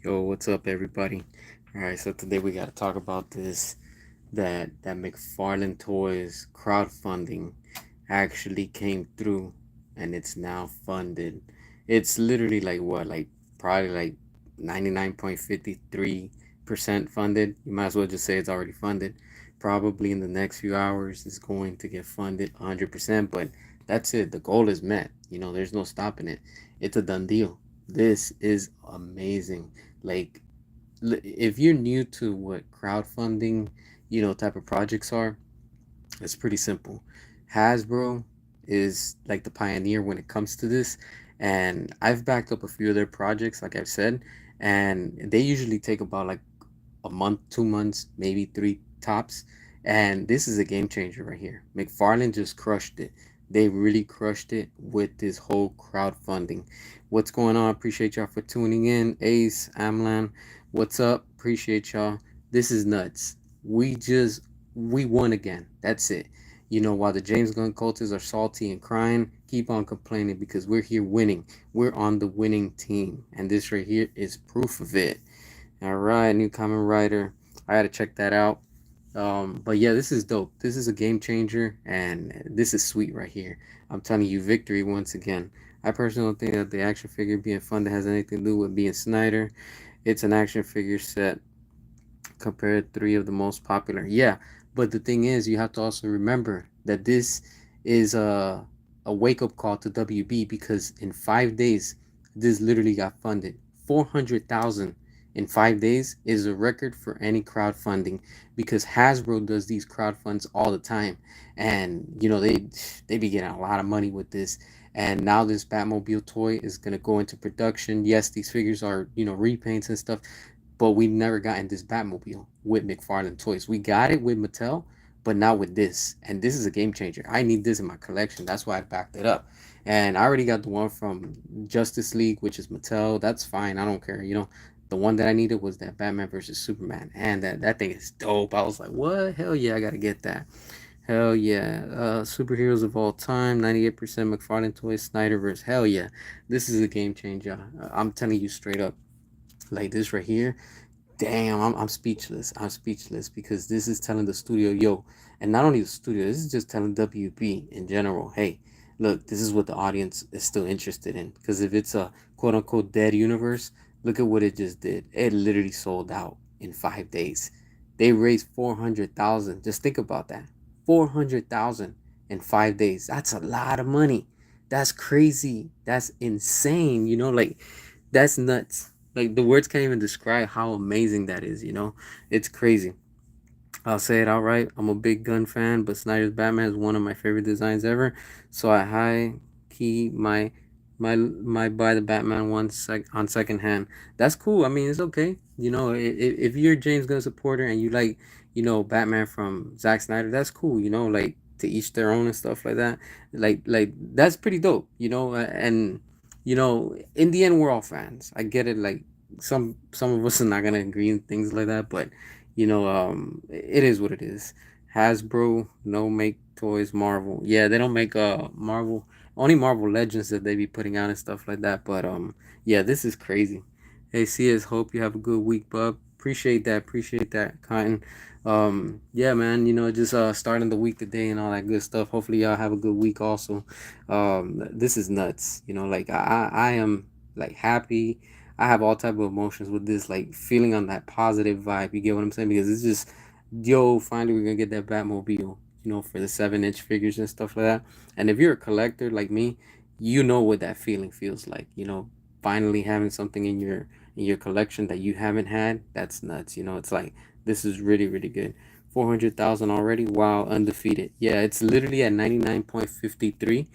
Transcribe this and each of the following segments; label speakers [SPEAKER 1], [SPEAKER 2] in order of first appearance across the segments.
[SPEAKER 1] Yo, what's up, everybody? All right, so today we got to talk about this that McFarlane Toys crowdfunding actually came through, and it's now funded. It's literally like what, like probably like 99.53% funded. You might as well just say it's already funded. Probably in the next few hours, it's going to get funded 100%. But that's it. The goal is met. There's no stopping it. It's a done deal. This is amazing. Like, if you're new to what crowdfunding, type of projects are, it's pretty simple. Hasbro is like the pioneer when it comes to this, and I've backed up a few of their projects, like I've said, and they usually take about like a month, 2 months, maybe three tops. And this is a game changer right here. McFarlane just crushed it. They really crushed it with this whole crowdfunding. What's going on? Appreciate y'all for tuning in. Ace, Amlan, what's up? Appreciate y'all. This is nuts. We won again. That's it. While the James Gunn cultists are salty and crying, keep on complaining because we're here winning. We're on the winning team. And this right here is proof of it. All right, new common writer. I gotta check that out. But yeah, this is dope. This is a game changer, and this is sweet right here. I'm telling you, victory once again. I personally don't think that the action figure being funded has anything to do with being Snyder. It's an action figure set compared to three of the most popular. Yeah, but the thing is, you have to also remember that this is a wake up call to WB because in 5 days, this literally got funded. 400,000 in 5 days is a record for any crowdfunding because Hasbro does these crowdfunds all the time, and they be getting a lot of money with this. And now this Batmobile toy is gonna go into production. Yes, these figures are repaints and stuff, but we never gotten this Batmobile with McFarlane Toys. We got it with Mattel, but not with this. And this is a game changer. I need this in my collection. That's why I backed it up. And I already got the one from Justice League, which is Mattel. That's fine. I don't care. The one that I needed was that Batman versus Superman. And that thing is dope. I was like, what? Hell yeah, I gotta get that. Hell yeah. Superheroes of all time, 98% McFarlane Toys, Snyderverse. Hell yeah. This is a game changer. I'm telling you straight up. Like this right here, damn, I'm speechless. I'm speechless because this is telling the studio, yo, and not only the studio, this is just telling WB in general, hey, look, this is what the audience is still interested in. Because if it's a quote unquote dead universe, look at what it just did. It literally sold out in 5 days. They raised 400,000. Just think about that, 400,000 in 5 days. That's a lot of money. That's crazy. That's insane. Like that's nuts. Like the words can't even describe how amazing that is. It's crazy. I'll say it outright. I'm a big gun fan, but Snyder's Batman is one of my favorite designs ever. So I high key my buy the Batman one on second hand. That's cool. I mean, it's okay. If you're a James Gunn supporter and you like, Batman from Zack Snyder, that's cool. Like to each their own and stuff like that. Like that's pretty dope. And in the end, we're all fans. I get it. Like some of us are not gonna agree in things like that, but it is what it is. Hasbro no make toys. Marvel, yeah, they don't make Marvel, only Marvel Legends that they be putting out and stuff like that. But yeah, this is crazy. Hey, CS, hope you have a good week, bub. Appreciate that, Cotton. Yeah, man, just starting the week today and all that good stuff. Hopefully y'all have a good week also. This is nuts. Like I am like happy. I have all type of emotions with this, like feeling on that positive vibe. You get what I'm saying? Because it's just, yo, finally we're gonna get that Batmobile, for the 7 inch figures and stuff like that. And if you're a collector like me, you know what that feeling feels like. Finally having something in your collection that you haven't had. That's nuts. It's like this is really really good. 400,000 already. Wow, undefeated. Yeah, it's literally at 99.53.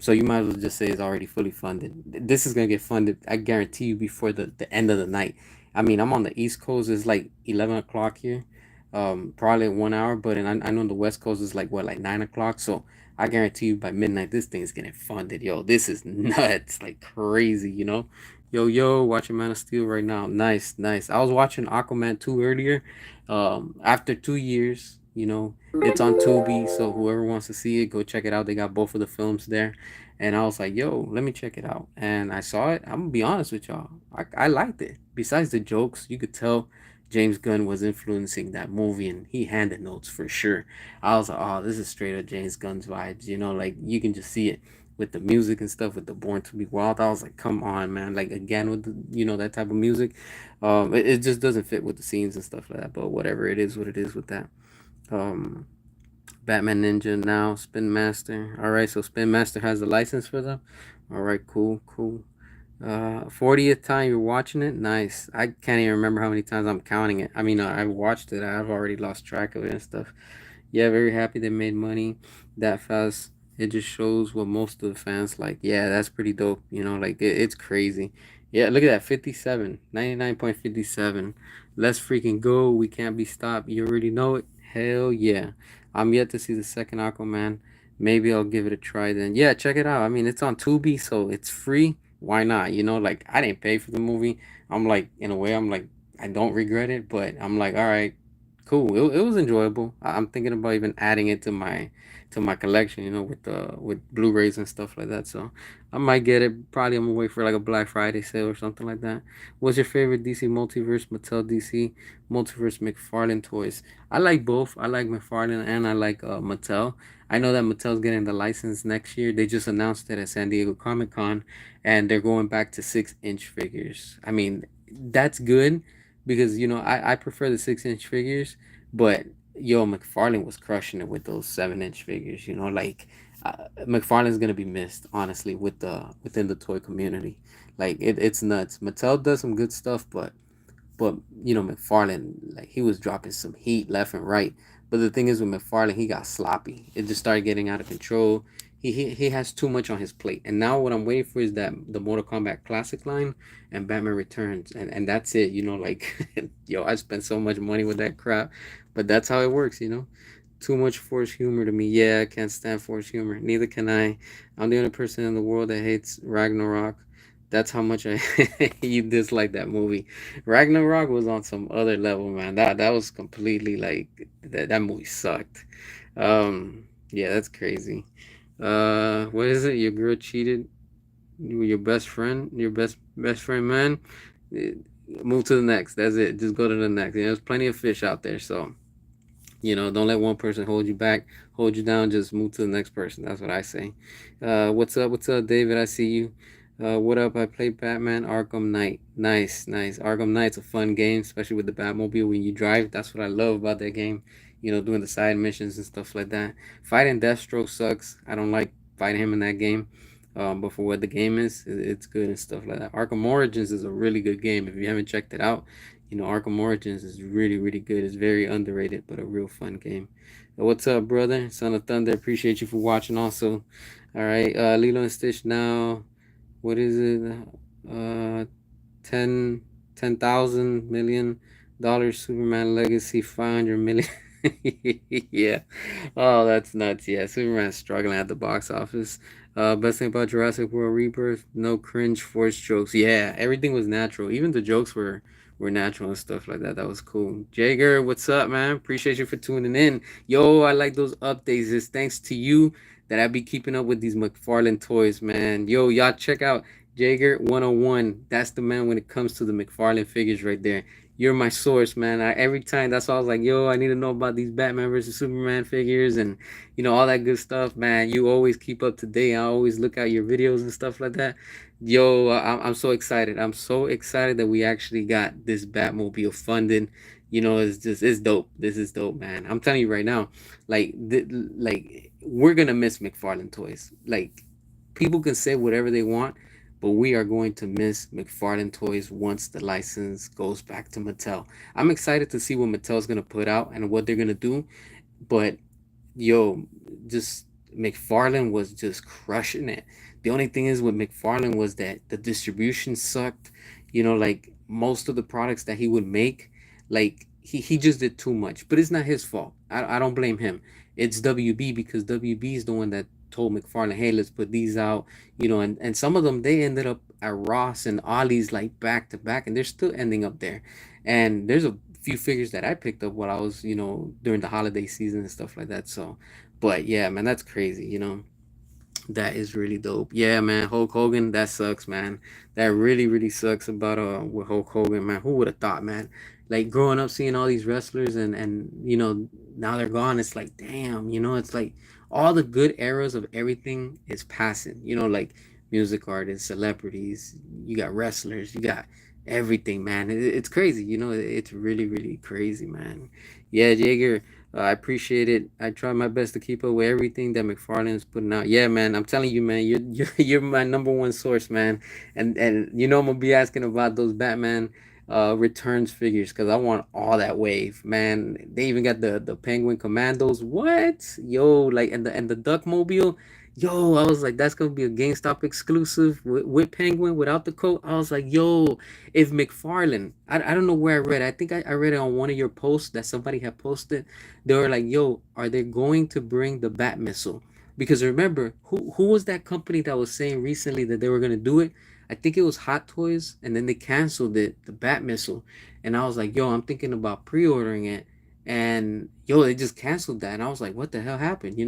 [SPEAKER 1] So you might as well just say it's already fully funded. This is gonna get funded, I guarantee you, before the end of the night. I mean, I'm on the East Coast. It's like 11 o'clock here. Probably 1 hour, but I know the West Coast is like what, like 9 o'clock. So I guarantee you by midnight this thing is getting funded. Yo, this is nuts, like crazy. Yo, watching Man of Steel right now. Nice, nice. I was watching Aquaman 2 earlier. After 2 years, it's on Tubi, so whoever wants to see it, go check it out. They got both of the films there, and I was like, yo, let me check it out. And I saw it. I'm gonna be honest with y'all, I liked it. Besides the jokes, you could tell James Gunn was influencing that movie, and he handed notes for sure. I was like, oh, this is straight up James Gunn's vibes. Like you can just see it with the music and stuff, with the Born to Be Wild. I was like, come on, man. Like again with the that type of music, it just doesn't fit with the scenes and stuff like that. But whatever, it is what it is with that. Um, Batman Ninja now, Spin Master. All right, so Spin Master has a license for them. All right, cool, cool. 40th time you're watching it. Nice. I can't even remember how many times I'm counting it. I mean, I watched it. I've already lost track of it and stuff. Yeah, very happy they made money that fast. It just shows what most of the fans like. Yeah, that's pretty dope. Like it's crazy. Yeah, look at that 57, 99.57. Let's freaking go. We can't be stopped. You already know it. Hell yeah. I'm yet to see the second Aquaman. Maybe I'll give it a try then. Yeah, check it out. I mean, it's on Tubi, so it's free. Why not? Like I didn't pay for the movie. I'm like, in a way, I'm like, I don't regret it, but I'm like, all right, cool. It was enjoyable. I'm thinking about even adding it to my collection, with Blu-rays and stuff like that. So I might get it. Probably I'm gonna wait for like a Black Friday sale or something like that. What's your favorite DC multiverse, Mattel DC multiverse McFarlane toys? I like both. I like McFarlane and I like Mattel. I know that Mattel's getting the license next year. They just announced it at San Diego Comic Con, and they're going back to 6-inch figures. I mean, that's good because I prefer the 6-inch figures, but yo, McFarlane was crushing it with those 7-inch figures. Like McFarlane's gonna be missed honestly within the toy community. Like it's nuts. Mattel does some good stuff, but McFarlane, like he was dropping some heat left and right. But the thing is with McFarlane, he got sloppy. It just started getting out of control. He has too much on his plate. And now what I'm waiting for is that the Mortal Kombat Classic line and Batman Returns, and that's it. Like yo, I spent so much money with that crap, but that's how it works. Too much forced humor to me. Yeah, I can't stand forced humor. Neither can I. I'm the only person in the world that hates Ragnarok. That's how much I you dislike that movie. Ragnarok was on some other level, man. That was completely like that movie sucked. Yeah, that's crazy. What is it? Your girl cheated with your best friend, your best friend, man. Eh, Move to the next. That's it. Just go to the next. There's plenty of fish out there, so don't let one person hold you back, hold you down. Just move to the next person. That's what I say. What's up? What's up, David? I see you. What up? I played Batman Arkham Knight. Nice, nice. Arkham Knight's a fun game, especially with the Batmobile when you drive. That's what I love about that game. Doing the side missions and stuff like that. Fighting Deathstroke sucks. I don't like fighting him in that game. But for what the game is, it's good and stuff like that. Arkham Origins is a really good game. If you haven't checked it out, Arkham Origins is really, really good. It's very underrated, but a real fun game. What's up, brother? Son of Thunder, appreciate you for watching also. All right, Lilo and Stitch now. What is it? Uh, 10, 10,000 million dollars. Superman Legacy, 500 million. Yeah. Oh, that's nuts. Yeah, Superman's struggling at the box office. Best thing about Jurassic World Rebirth, no cringe forced jokes. Yeah, everything was natural. Even the jokes were natural and stuff like that. That was cool. Jager, what's up, man? Appreciate you for tuning in. Yo, I like those updates. It's thanks to you that I be keeping up with these McFarlane toys, man. Yo, y'all check out Jager 101. That's the man when it comes to the McFarlane figures right there. You're my source, man. Every time, that's why I was like, yo, I need to know about these Batman versus Superman figures and all that good stuff, man. You always keep up to date. I always look at your videos and stuff like that. Yo, I'm so excited. I'm so excited that we actually got this Batmobile funded. It's dope. This is dope, man. I'm telling you right now, like we're gonna miss McFarlane toys. Like people can say whatever they want, but we are going to miss McFarlane toys once the license goes back to Mattel. I'm excited to see what Mattel's gonna put out and what they're gonna do, but yo, just McFarlane was just crushing it. The only thing is with McFarlane was that the distribution sucked. Like most of the products that he would make, like he just did too much. But it's not his fault. I don't blame him. It's WB because WB is the one that told McFarlane, hey, let's put these out. And some of them they ended up at Ross and Ollie's like back to back, and they're still ending up there. And there's a few figures that I picked up while I was, during the holiday season and stuff like that. So, but yeah, man, that's crazy. That is really dope. Yeah, man. Hulk Hogan, that sucks, man. That really, really sucks about with Hulk Hogan, man. Who would have thought, man? Like growing up seeing all these wrestlers and now they're gone. It's like damn, it's like all the good eras of everything is passing. Like music artists, celebrities, you got wrestlers, you got everything, man. It's crazy. It's really, really crazy, man. Yeah, Jaeger. I appreciate it. I try my best to keep up with everything that McFarlane is putting out. Yeah, man, I'm telling you, man, you're my number one source, man. And I'm gonna be asking about those Batman returns figures because I want all that wave, man. They even got the Penguin Commandos. What? Yo, like and the Duckmobile. Yo, I was like, that's gonna be a GameStop exclusive with Penguin without the coat. I was like, yo, if McFarlane, I don't know where I read it. I think I read it on one of your posts that somebody had posted. They were like, yo, are they going to bring the Bat Missile? Because remember, who was that company that was saying recently that they were gonna do it? I think it was Hot Toys, and then they canceled it, the Bat Missile. And I was like, yo, I'm thinking about pre-ordering it. And yo, they just canceled that. And I was like, what the hell happened?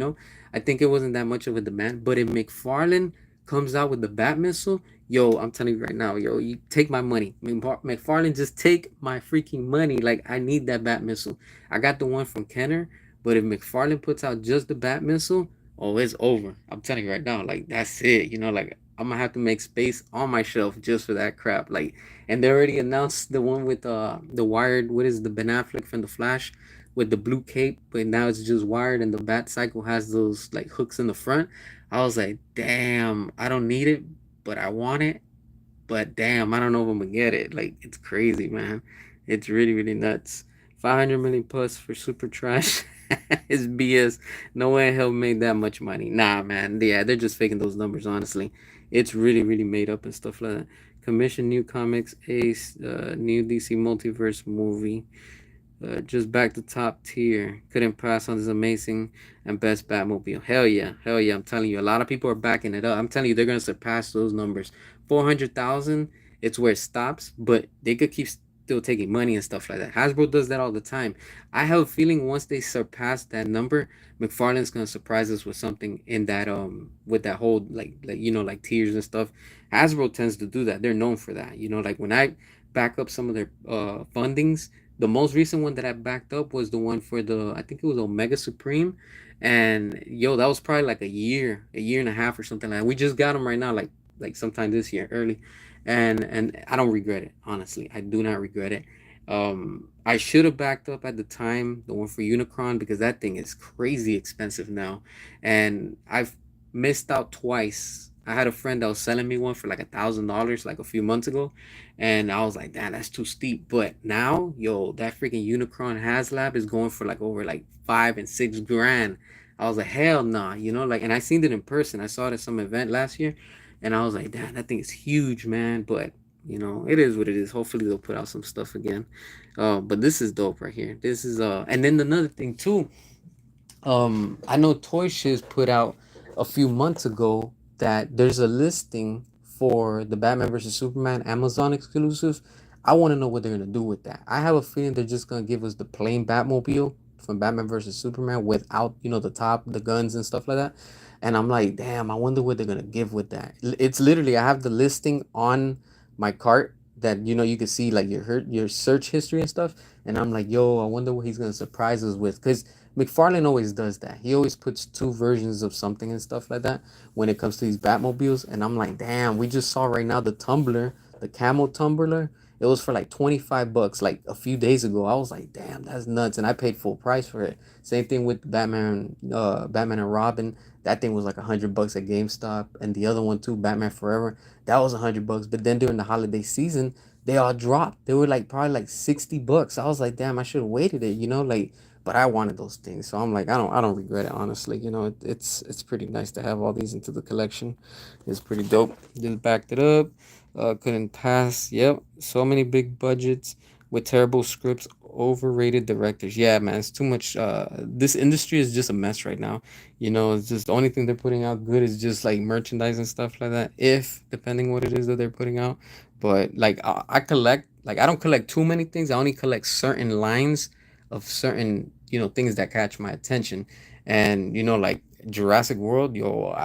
[SPEAKER 1] I think it wasn't that much of a demand. But if McFarlane comes out with the Bat Missile, yo, I'm telling you right now, yo, you take my money. McFarlane, just take my freaking money. Like, I need that Bat Missile. I got the one from Kenner, but if McFarlane puts out just the Bat Missile, oh, it's over. I'm telling you right now, like, that's it. Like, I'm gonna have to make space on my shelf just for that crap. Like, and they already announced the one with the wired. What is the Ben Affleck from the Flash with the blue cape? But now it's just wired, and the Bat Cycle has those like hooks in the front. I was like, damn, I don't need it, but I want it. But damn, I don't know if I'm gonna get it. Like, it's crazy, man. It's really, really nuts. 500 million plus for Super Trash. It's BS. No way in hell made that much money. Nah, man. Yeah, they're just faking those numbers, honestly. It's really, really made up and stuff like that. Commission new comics, Ace, new DC multiverse movie. Just back to top tier. Couldn't pass on this amazing and best Batmobile. Hell yeah. Hell yeah. I'm telling you, a lot of people are backing it up. I'm telling you, they're going to surpass those numbers. 400,000, it's where it stops, but they could keep still taking money and stuff like that. Hasbro does that all the time. I have a feeling once they surpass that number, McFarlane's going to surprise us with something in that, with that whole, like tiers and stuff. Hasbro tends to do that. They're known for that. Like when I back up some of their fundings, the most recent one that I backed up was the one for I think it was Omega Supreme, and yo, that was probably like a year and a half or something like that. We just got them right now, like sometime this year, early, and I don't regret it. Honestly, I do not regret it. I should have backed up at the time the one for Unicron because that thing is crazy expensive now, and I've missed out twice. I had a friend that was selling me one for like $1,000 like a few months ago, and I was like, damn, that's too steep. But now, yo, that freaking Unicron HasLab is going for like over like 5 and 6 grand. I was like, hell nah, like, and I seen it in person. I saw it at some event last year, and I was like, damn, that thing is huge, man. But it is what it is. Hopefully they'll put out some stuff again. But this is dope right here. This is and then another thing too, I know Toy Shiz put out a few months ago that there's a listing for the Batman versus Superman Amazon exclusive. I want to know what they're gonna do with that. I have a feeling they're just gonna give us the plain Batmobile from Batman versus Superman without the top, the guns and stuff like that. And I'm like, damn, I wonder what they're gonna give with that. It's literally I have the listing on my cart that you can see like your search history and stuff. And I'm like, yo, I wonder what he's gonna surprise us with because McFarlane always does that. He always puts two versions of something and stuff like that when it comes to these Batmobiles. And I'm like, damn, we just saw right now the tumbler, the camo tumbler. It was for like 25 bucks like a few days ago. I was like, damn, that's nuts. And I paid full price for it. Same thing with Batman and Robin. That thing was like 100 bucks at GameStop. And the other one too, Batman Forever, that was 100 bucks. But then during the holiday season, they all dropped. They were like probably like 60 bucks. I was like, damn, I should have waited it, like, but I wanted those things, so I'm like, I don't regret it, honestly. It's pretty nice to have all these into the collection. It's pretty dope. Just backed it up. Couldn't pass. Yep. So many big budgets with terrible scripts, overrated directors. Yeah, man, it's too much. This industry is just a mess right now. It's just the only thing they're putting out good is just like merchandise and stuff like that. If depending what it is that they're putting out, but like I collect. Like I don't collect too many things. I only collect certain lines of certain things that catch my attention, and like Jurassic World, yo,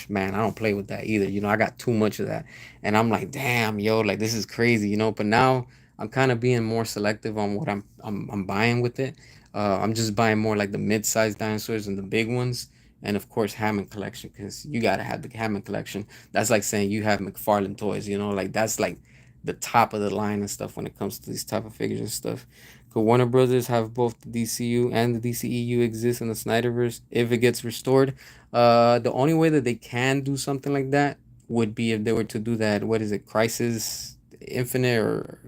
[SPEAKER 1] man, I don't play with that either. I got too much of that, and I'm like, damn, yo, like this is crazy. But now I'm kind of being more selective on what I'm buying with it. I'm just buying more like the mid-sized dinosaurs and the big ones, and of course Hammond collection, because you gotta have the Hammond collection. That's like saying you have McFarlane toys. Like that's like the top of the line and stuff when it comes to these type of figures and stuff. Could Warner Brothers have both the DCU and the DCEU exist in the Snyderverse if it gets restored? The only way that they can do something like that would be if they were to do that. What is it, Crisis Infinite or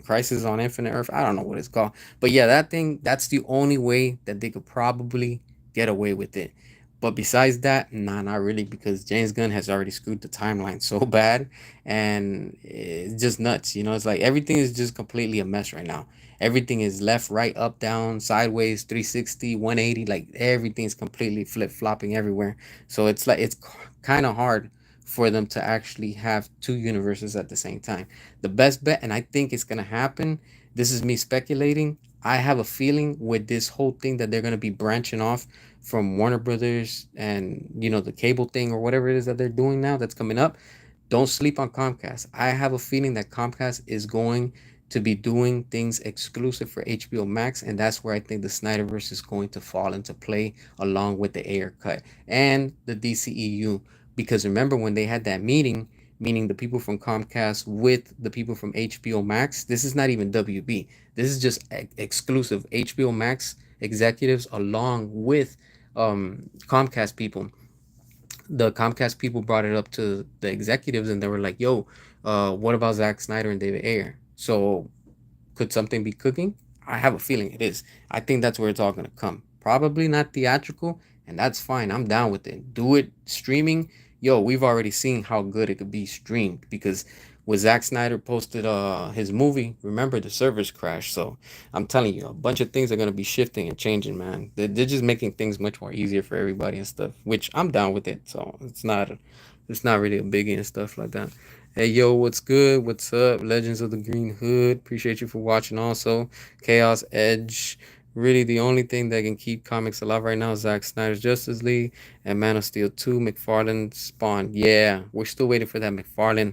[SPEAKER 1] Crisis on Infinite Earth? I don't know what it's called, but yeah, that thing. That's the only way that they could probably get away with it. But besides that, nah, not really, because James Gunn has already screwed the timeline so bad, and it's just nuts. It's like everything is just completely a mess right now. Everything is left, right, up, down, sideways, 360, 180. Like everything's completely flip flopping everywhere. So it's like it's kind of hard for them to actually have two universes at the same time. The best bet, and I think it's gonna happen. This is me speculating. I have a feeling with this whole thing that they're gonna be branching off from Warner Brothers and the cable thing or whatever it is that they're doing now that's coming up. Don't sleep on Comcast. I have a feeling that Comcast is going to be doing things exclusive for HBO Max, and that's where I think the Snyderverse is going to fall into play along with the Ayer cut and the DCEU. Because remember when they had that meeting, meaning the people from Comcast with the people from HBO Max, this is not even WB. This is just exclusive HBO Max executives along with Comcast people. The Comcast people brought it up to the executives, and they were like, "Yo, what about Zack Snyder and David Ayer?" So could something be cooking? I have a feeling it is. I think that's where it's all gonna come. Probably not theatrical, and that's fine. I'm down with it. Do it streaming. Yo, we've already seen how good it could be streamed, because when Zack Snyder posted his movie, remember the servers crashed. So I'm telling you, a bunch of things are gonna be shifting and changing, man. They're just making things much more easier for everybody and stuff, which I'm down with it. So it's not really a biggie and stuff like that. Hey yo, what's good? What's up? Legends of the Green Hood. Appreciate you for watching also. Chaos Edge. Really the only thing that can keep comics alive right now is Zack Snyder's Justice League and Man of Steel 2, McFarlane Spawn. Yeah, we're still waiting for that McFarlane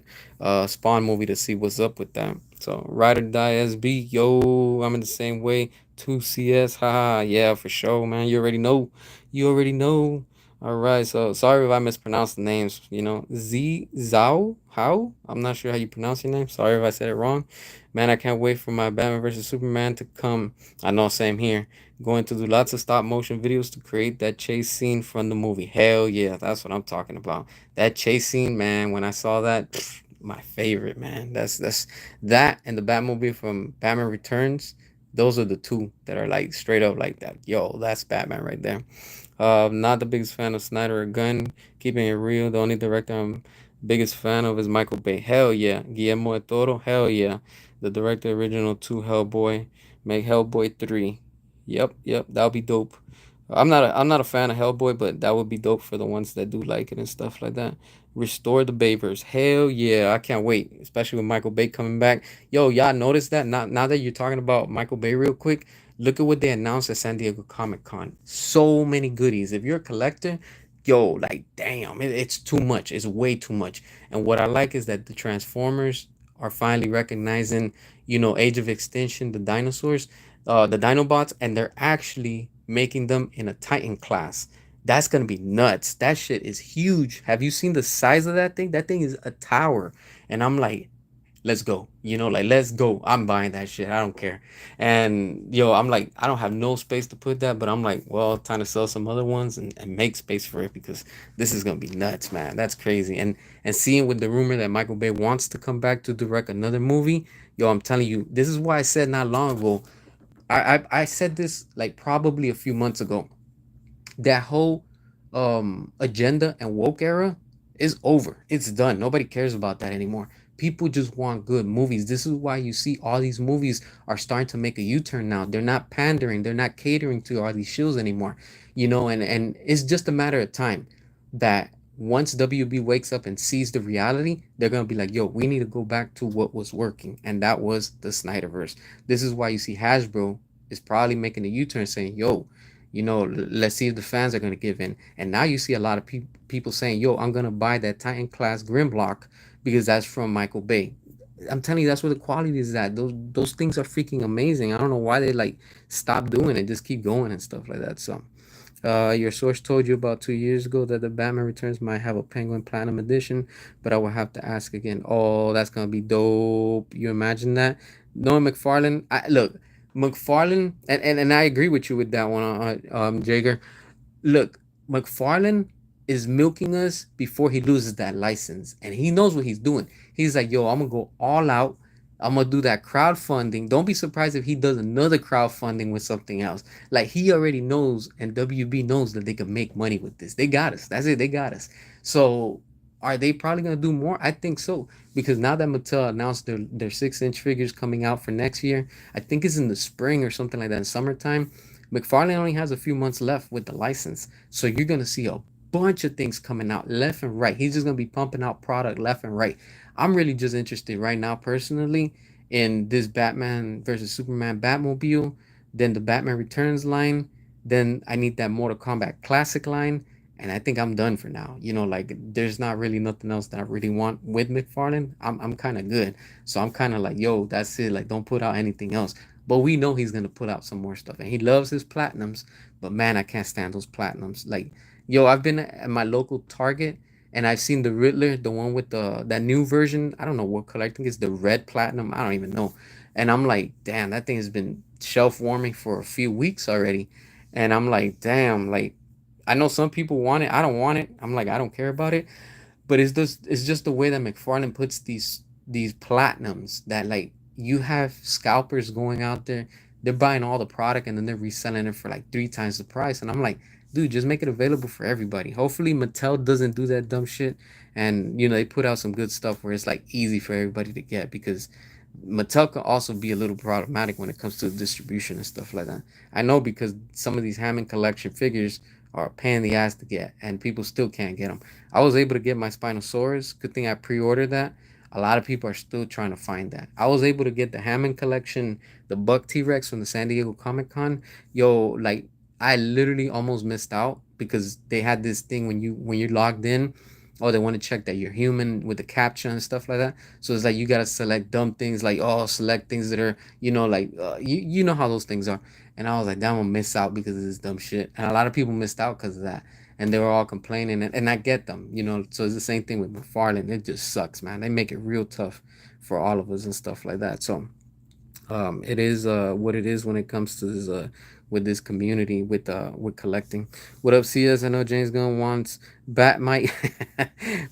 [SPEAKER 1] Spawn movie to see what's up with that. So Ride or Die SB, yo, I'm in the same way. 2CS, haha, yeah, for sure, man. You already know. You already know. All right, so sorry if I mispronounced the names. Z Zhao How. I'm not sure how you pronounce your name. Sorry if I said it wrong. Man, I can't wait for my Batman versus Superman to come. I know, same here. Going to do lots of stop motion videos to create that chase scene from the movie. Hell yeah, that's what I'm talking about. That chase scene, man. When I saw that, my favorite, man. That's that and the Batmobile from Batman Returns. Those are the two that are like straight up like that. Yo, that's Batman right there. Not the biggest fan of Snyder or Gunn. Keeping it real, the only director I'm biggest fan of is Michael Bay. Hell yeah. Guillermo del Toro. Hell yeah. The director original 2 Hellboy. Make Hellboy 3. Yep. That'll be dope. I'm not a fan of Hellboy, but that would be dope for the ones that do like it and stuff like that. Restore the Babers. Hell yeah, I can't wait. Especially with Michael Bay coming back. Yo, y'all notice that? Now that you're talking about Michael Bay real quick, look at what they announced at San Diego Comic Con. So many goodies. If you're a collector, yo, like damn, it's too much. It's way too much. And what I like is that the Transformers are finally recognizing, Age of Extinction, the dinosaurs, the Dinobots, and they're actually making them in a Titan class. That's gonna be nuts. That shit is huge. Have you seen the size of that thing? That thing is a tower. And I'm like, let's go. Like let's go. I'm buying that shit. I don't care. And yo, I'm like, I don't have no space to put that, but I'm like, well, time to sell some other ones and make space for it, because this is gonna be nuts, man. That's crazy. And seeing with the rumor that Michael Bay wants to come back to direct another movie, yo, I'm telling you, this is why I said not long ago. I said this like probably a few months ago. That whole agenda and woke era is over. It's done. Nobody cares about that anymore. People just want good movies. This is why you see all these movies are starting to make a U-turn now. They're not pandering, they're not catering to all these shows anymore. And it's just a matter of time that once WB wakes up and sees the reality, they're gonna be like, yo, we need to go back to what was working, and that was the Snyderverse. This is why you see Hasbro is probably making a U-turn saying, yo, Let's see if the fans are gonna give in. And now you see a lot of people saying, "Yo, I'm gonna buy that Titan class Grimlock because that's from Michael Bay." I'm telling you, that's where the quality is at. Those things are freaking amazing. I don't know why they like stop doing it, just keep going and stuff like that. So, your source told you about 2 years ago that the Batman Returns might have a Penguin Platinum Edition, but I will have to ask again. Oh, that's gonna be dope. You imagine that? Knowing McFarlane, look, McFarlane, and I agree with you with that one, Jager. Look, McFarlane is milking us before he loses that license, and he knows what he's doing. He's like, "Yo, I'm gonna go all out. I'm gonna do that crowdfunding. Don't be surprised if he does another crowdfunding with something else. Like he already knows, and WB knows that they can make money with this. They got us. That's it. They got us. So." Are they probably gonna do more? I think so because now that Mattel announced their 6-inch figures coming out for next year, I think it's in the spring or something like that in summertime. McFarlane only has a few months left with the license, so you're gonna see a bunch of things coming out left and right. He's just gonna be pumping out product left and right. I'm really just interested right now, personally, in this Batman versus Superman Batmobile, then the Batman Returns line, then I need that Mortal Kombat Classic line, and I think I'm done for now. Like there's not really nothing else that I really want with McFarlane. I'm kind of good, so I'm kind of like, yo, that's it. Like, don't put out anything else. But we know he's gonna put out some more stuff, and he loves his platinums. But man, I can't stand those platinums. Like, yo, I've been at my local Target, and I've seen the Riddler, the one with that new version. I don't know what color. I think it's the red platinum. I don't even know. And I'm like, damn, that thing has been shelf warming for a few weeks already. And I'm like, damn, like I know some people want it. I don't want it. I'm like, I don't care about it. But it's just the way that McFarlane puts these platinums that like you have scalpers going out there, they're buying all the product and then they're reselling it for like 3 times the price. And I'm like, dude, just make it available for everybody. Hopefully Mattel doesn't do that dumb shit, and they put out some good stuff where it's like easy for everybody to get, because Mattel can also be a little problematic when it comes to distribution and stuff like that. I know because some of these Hammond collection figures are a pain in the ass to get, and people still can't get them. I was able to get my Spinosaurus. Good thing I pre-ordered that. A lot of people are still trying to find that. I was able to get the Hammond collection, the Buck T Rex from the San Diego Comic Con. Yo, like I literally almost missed out because they had this thing when you're logged in. Oh, they want to check that you're human with the captcha and stuff like that. So it's like you gotta select dumb things, like, oh, select things that are like you know how those things are. And I was like, damn, I'm gonna miss out because of this dumb shit. And a lot of people missed out because of that, and they were all complaining, and I get them. So it's the same thing with McFarlane. It just sucks, man. They make it real tough for all of us and stuff like that. So it is what it is when it comes to this with this community with collecting. What up, CS? I know James Gunn wants Bat might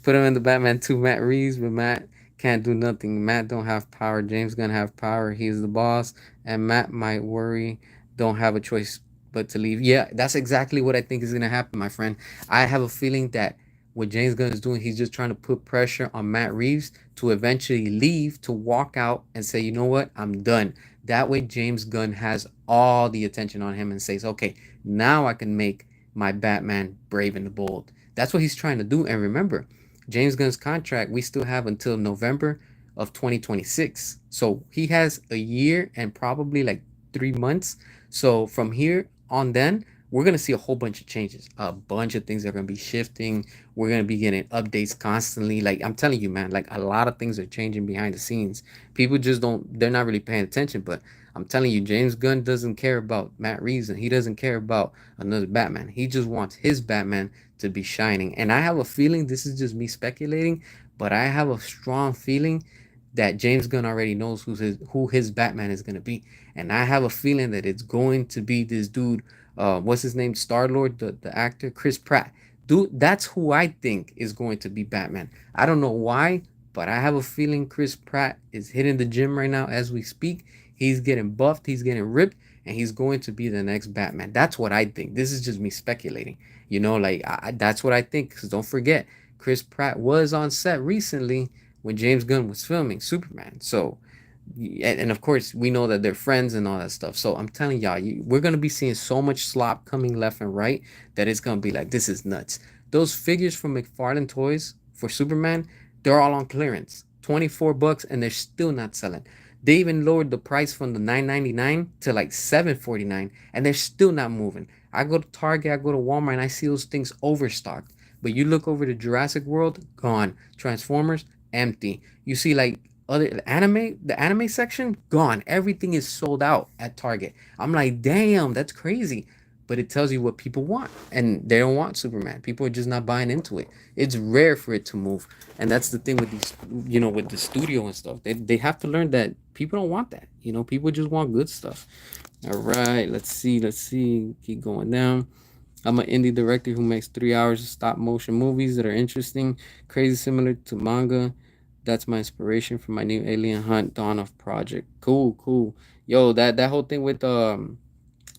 [SPEAKER 1] put him in the Batman 2 Matt Reeves, but Matt can't do nothing. Matt don't have power. James Gunn have power. He's the boss, and Matt might worry, don't have a choice but to leave. Yeah, that's exactly what I think is gonna happen, my friend. I have a feeling that what James Gunn is doing, he's just trying to put pressure on Matt Reeves to eventually leave, to walk out and say, you know what, I'm done. That way, James Gunn has all the attention on him and says, okay, now I can make my Batman brave and the bold. That's what he's trying to do. And remember, James Gunn's contract, we still have until November of 2026. So he has a year and probably like 3 months. So from here on, then we're gonna see a whole bunch of changes. A bunch of things are gonna be shifting. We're gonna be getting updates constantly. Like I'm telling you, man, like a lot of things are changing behind the scenes. People just don't they're not really paying attention. But I'm telling you, James Gunn doesn't care about Matt Reeves, and he doesn't care about another Batman. He just wants his Batman to be shining. And I have a feeling, this is just me speculating, but I have a strong feeling that James Gunn already knows who his Batman is gonna be. And I have a feeling that it's going to be this dude, what's his name, Star Lord, the actor, Chris Pratt. Dude, that's who I think is going to be Batman. I don't know why, but I have a feeling Chris Pratt is hitting the gym right now as we speak. He's getting buffed, he's getting ripped, and he's going to be the next Batman. That's what I think. This is just me speculating. Like that's what I think. Because don't forget, Chris Pratt was on set recently when James Gunn was filming Superman. So and of course we know that they're friends and all that stuff. So I'm telling y'all, we're gonna be seeing so much slop coming left and right that it's gonna be like, this is nuts. Those figures from McFarlane Toys for Superman, they're all on clearance, $24, and they're still not selling. They even lowered the price from the $9.99 to like $7.49, and they're still not moving. I go to Target, I go to Walmart, and I see those things overstocked. But you look over to Jurassic World, gone. Transformers, empty. You see like other anime, the anime section, gone. Everything is sold out at Target. I'm like, damn, that's crazy. But it tells you what people want, and they don't want Superman. People are just not buying into it. It's rare for it to move, and that's the thing with these, with the studio and stuff. They have to learn that people don't want that. People just want good stuff. All right, let's see. Keep going down. I'm an indie director who makes 3 hours of stop motion movies that are interesting, crazy similar to manga. That's my inspiration for my new Alien Hunt Dawn of project. Cool, cool. Yo, that whole thing with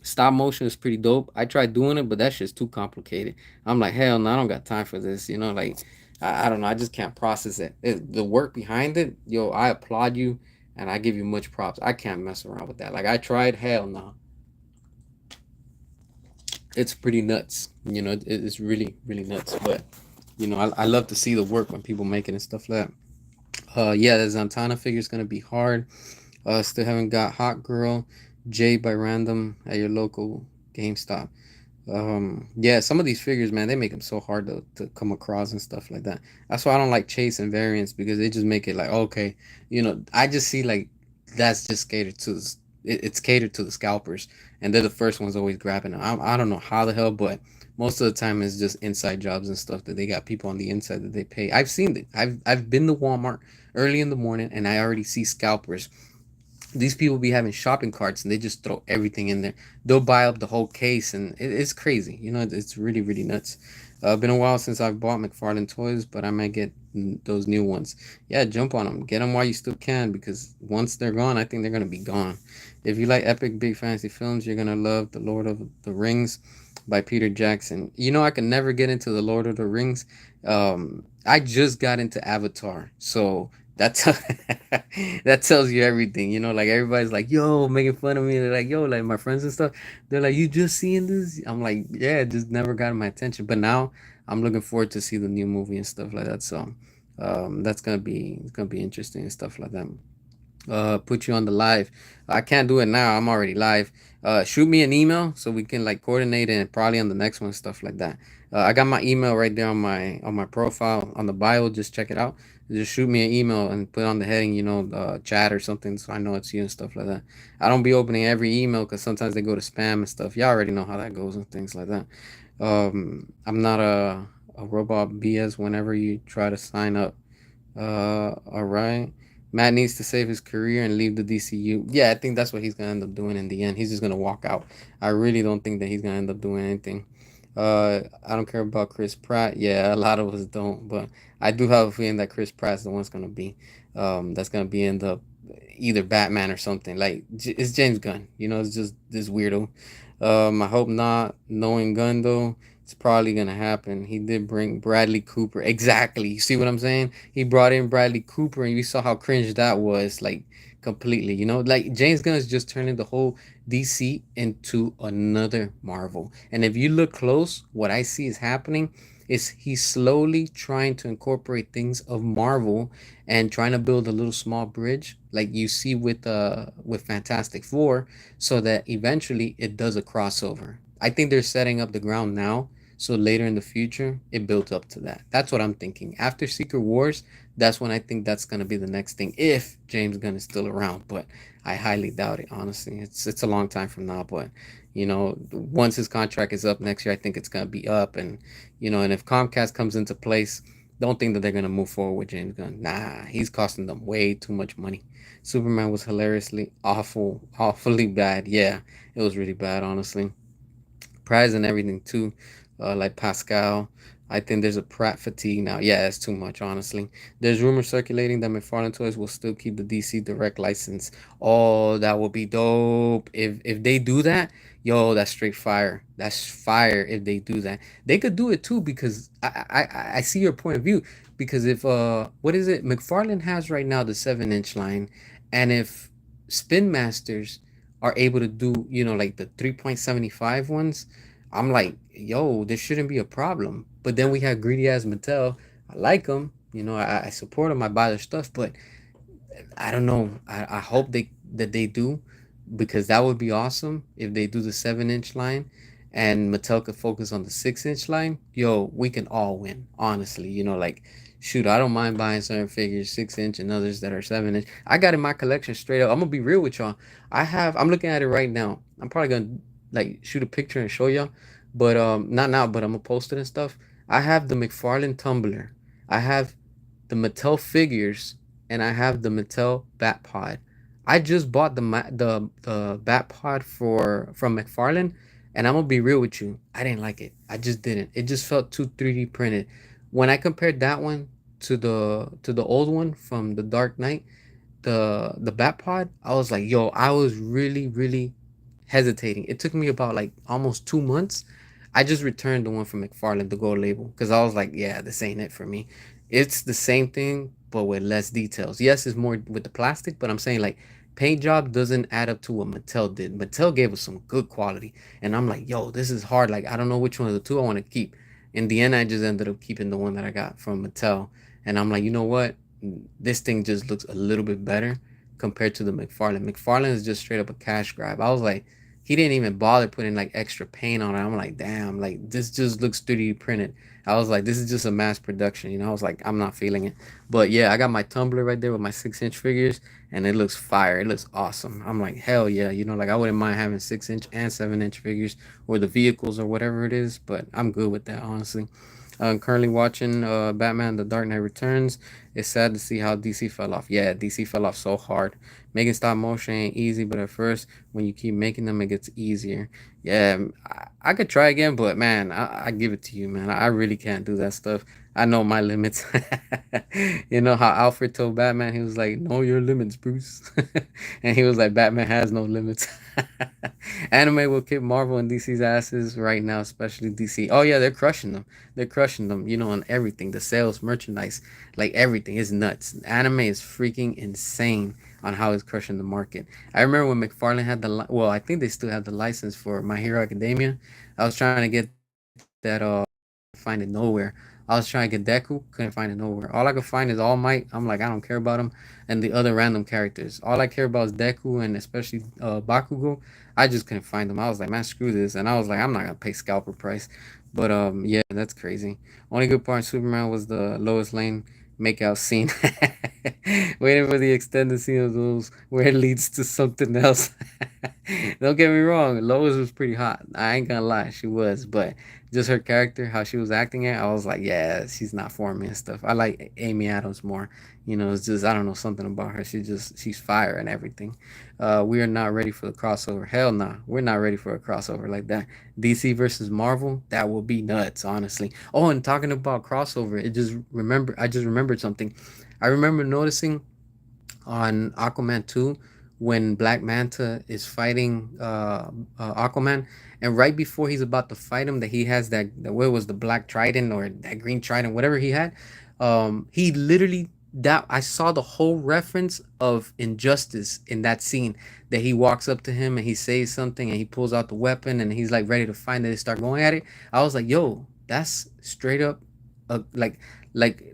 [SPEAKER 1] stop motion is pretty dope. I tried doing it, but that shit's too complicated. I'm like, hell no, I don't got time for this. Like I don't know. I just can't process the work behind it. Yo, I applaud you and I give you much props. I can't mess around with that. Like I tried, hell no. It's pretty nuts. It's really, really nuts. But I love to see the work when people make it and stuff like that. Yeah, the Zantana figure is gonna be hard. Still haven't got Hot Girl J by random at your local GameStop. Yeah, some of these figures, man, they make them so hard to come across and stuff like that. That's why I don't like chasing variants, because they just make it like, okay, I just see like that's just catered to it's catered to the scalpers, and they're the first ones always grabbing them. I don't know how the hell, but most of the time it's just inside jobs and stuff that they got people on the inside that they pay. I've seen it. I've been to Walmart early in the morning, and I already see scalpers. These people be having shopping carts, and they just throw everything in there. They'll buy up the whole case, and it's crazy. It's really, really nuts. Been a while since I've bought Mcfarlane toys, but I might get those new ones. Yeah, jump on them. Get them while you still can, because once they're gone, I think they're gonna be gone. If you like epic big fantasy films, you're gonna love The Lord of the Rings by Peter Jackson. I can never get into The Lord of the Rings. I just got into Avatar, so that's that tells you everything. Like everybody's like, yo, making fun of me. They're like, yo, like my friends and stuff, they're like, you just seeing this? I'm like, yeah, it just never got my attention. But now I'm looking forward to see the new movie and stuff like that. So that's gonna be interesting and stuff like that. Put you on the live. I can't do it now. I'm already live. Shoot me an email so we can like coordinate it, and probably on the next one, stuff like that. I got my email right there on my profile on the bio. Just check it out. Just shoot me an email and put on the heading, chat or something, so I know it's you and stuff like that. I don't be opening every email because sometimes they go to spam and stuff. Y'all already know how that goes and things like that. I'm not a robot BS whenever you try to sign up. All right. Matt needs to save his career and leave the DCU. Yeah, I think that's what he's gonna end up doing in the end. He's just gonna walk out. I really don't think that he's gonna end up doing anything. I don't care about Chris Pratt. Yeah, a lot of us don't, but I do have a feeling that Chris Pratt's the one's gonna be. That's gonna be in the either Batman or something. Like it's James Gunn. It's just this weirdo. I hope not. Knowing Gunn though, it's probably gonna happen. He did bring Bradley Cooper. Exactly. You see what I'm saying? He brought in Bradley Cooper, and you saw how cringe that was. Like completely. Like James Gunn is just turning the whole DC into another Marvel. And if you look close, what I see is happening is he's slowly trying to incorporate things of Marvel and trying to build a little small bridge, like you see with Fantastic Four, so that eventually it does a crossover. I think they're setting up the ground now, so later in the future it builds up to that. That's what I'm thinking. After Secret Wars, that's when I think that's gonna be the next thing, if James Gunn is still around. But I highly doubt it. Honestly, it's a long time from now. But once his contract is up next year, I think it's gonna be up, and if Comcast comes into place, don't think that they're gonna move forward with James Gunn. Nah, he's costing them way too much money. Superman was hilariously awfully bad. Yeah, it was really bad, honestly. Prize and everything too, like Pascal. I think there's a Pratt fatigue now. Yeah, it's too much, honestly. There's rumors circulating that McFarlane Toys will still keep the DC Direct license. Oh, that would be dope. If they do that, yo, that's straight fire. That's fire if they do that. They could do it too, because I see your point of view. Because if what is it? McFarlane has right now the 7-inch line, and if Spin Masters are able to do, like the 3.75 ones, I'm like, yo, this shouldn't be a problem. But then we have greedy ass Mattel. I like them, I support them. I buy their stuff, but I don't know. I hope they do, because that would be awesome if they do the 7-inch line. and Mattel could focus on the 6 inch line, yo, we can all win. Honestly, like shoot, I don't mind buying certain figures 6 inch and others that are 7 inch. I got in my collection straight up. I'm gonna be real with y'all. I'm looking at it right now. I'm probably gonna like shoot a picture and show y'all, but not now, but I'm gonna post it and stuff. I have the Mcfarlane tumbler. I have the Mattel figures, and I have the Mattel Bat Pod. I just bought the Bat Pod from Mcfarlane, and I'm gonna be real with you. I didn't like it. I just didn't. It just felt too 3D printed. When I compared that one to the old one from the Dark Knight, the Bat Pod, I was like, yo, I was really hesitating. It took me about like almost 2 months. I just returned the one from McFarlane, the gold label, because I was like, yeah, this ain't it for me. It's the same thing, but with less details. Yes, it's more with the plastic, but I'm saying like paint job doesn't add up to what Mattel did. Mattel gave us some good quality, and I'm like, yo, this is hard. Like I don't know which one of the two I want to keep. In the end, I just ended up keeping the one that I got from Mattel, and I'm like, you know what? This thing just looks a little bit better compared to the McFarlane. McFarlane is just straight up a cash grab. I was like, he didn't even bother putting like extra paint on it. I'm like, damn, like this just looks 3D printed. I was like, this is just a mass production, I was like, I'm not feeling it. But yeah, I got my tumbler right there with my 6 inch figures, and it looks fire. It looks awesome. I'm like, hell yeah, like I wouldn't mind having 6 inch and 7 inch figures or the vehicles or whatever it is, but I'm good with that, honestly. I'm currently watching Batman: The Dark Knight Returns. It's sad to see how DC fell off. Yeah, DC fell off so hard. Making stop motion ain't easy, but at first, when you keep making them, it gets easier. Yeah, I could try again, but man, I give it to you, man. I really can't do that stuff. I know my limits. You know how Alfred told Batman, he was like, "Know your limits, Bruce," and he was like, "Batman has no limits." Anime will kick Marvel and DC's asses right now, especially DC. Oh yeah, they're crushing them. They're crushing them. On everything. The sales, merchandise, like everything is nuts. Anime is freaking insane on how it's crushing the market. I remember when McFarlane had well, I think they still have the license for My Hero Academia. I was trying to get that find it nowhere. I was trying to get Deku, couldn't find it nowhere. All I could find is All Might. I'm like, I don't care about him, and the other random characters. All I care about is Deku and especially Bakugo. I just couldn't find them. I was like, man, screw this, and I was like, I'm not gonna pay scalper price. But yeah, that's crazy. Only good part in Superman was the Lois Lane makeout scene. Waiting for the extended scene of those where it leads to something else. Don't get me wrong, Lois was pretty hot. I ain't gonna lie, she was, but just her character, how she was acting it, I was like, yeah, she's not for me and stuff. I like Amy Adams more. It's just I don't know something about her. She's fire and everything. We are not ready for the crossover. Hell nah, we're not ready for a crossover like that. DC versus Marvel, that will be nuts, honestly. Oh, and talking about crossover, I just remembered something. I remember noticing on Aquaman 2 when Black Manta is fighting Aquaman, and right before he's about to fight him, that he has that what was the black trident or that green trident, whatever he had. He literally that I saw the whole reference of Injustice in that scene, that he walks up to him and he says something and he pulls out the weapon and he's like ready to fight, and they start going at it. I was like, yo, that's straight up, like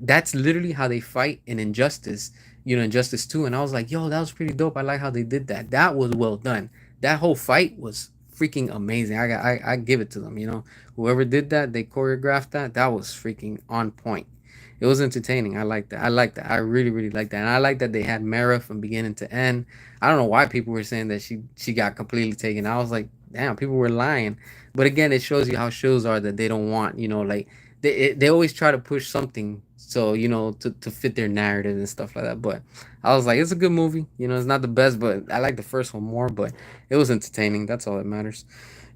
[SPEAKER 1] that's literally how they fight in Injustice, Injustice 2. And I was like, yo, that was pretty dope. I like how they did that. That was well done. That whole fight was freaking amazing. I give it to them, Whoever did that, they choreographed that. That was freaking on point. It was entertaining. I like that. I like that. I really like that. And I like that they had Mara from beginning to end. I don't know why people were saying that she got completely taken. I was like, damn, people were lying. But again, it shows you how shows are, that they don't want, like they always try to push something, so to fit their narrative and stuff like that. But I was like, it's a good movie. It's not the best, but I like the first one more. But it was entertaining. That's all that matters.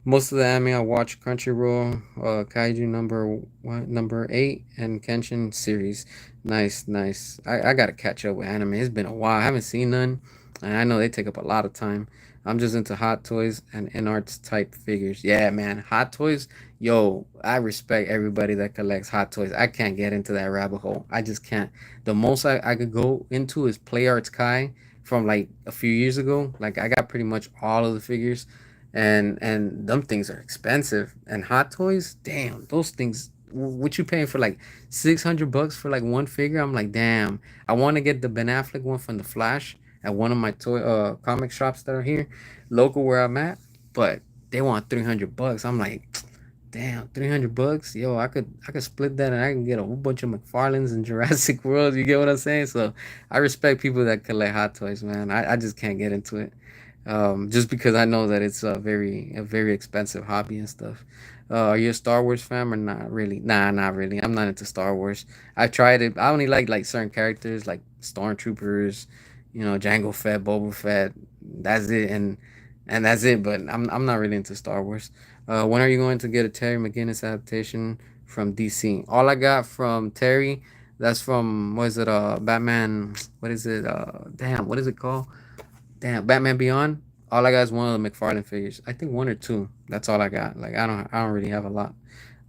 [SPEAKER 1] Most of the anime I watch: Crunchyroll, Kaiju number 8, and Kenshin series. Nice. I gotta catch up with anime. It's been a while. I haven't seen none, and I know they take up a lot of time. I'm just into Hot Toys and InArts type figures. Yeah, man, Hot Toys. Yo, I respect everybody that collects Hot Toys. I can't get into that rabbit hole. I just can't. The most I could go into is Play Arts Kai from like a few years ago. Like I got pretty much all of the figures, and them things are expensive. And Hot Toys, damn, those things. What you paying for like $600 for like one figure? I'm like, damn. I want to get the Ben Affleck one from the Flash at one of my toy comic shops that are here, local where I'm at. But They want $300. I'm like, damn, $300. Yo, I could split that and I can get a whole bunch of McFarlanes and Jurassic Worlds. You get what I'm saying? So I respect people that collect Hot Toys, man. I just can't get into it. Just because I know that it's a very expensive hobby and stuff. Are you a Star Wars fan or not really? Nah, not really. I'm not into Star Wars. I tried it. I only like certain characters like Stormtroopers, Jango Fett, Boba Fett. That's it, and that's it. But I'm not really into Star Wars. When are you going to get a Terry McGinnis adaptation from DC? All I got from Terry, that's from what is it? Batman. What is it? Damn, what is it called? Damn, Batman Beyond. All I got is one of the McFarlane figures. I think one or two. That's all I got. Like I don't really have a lot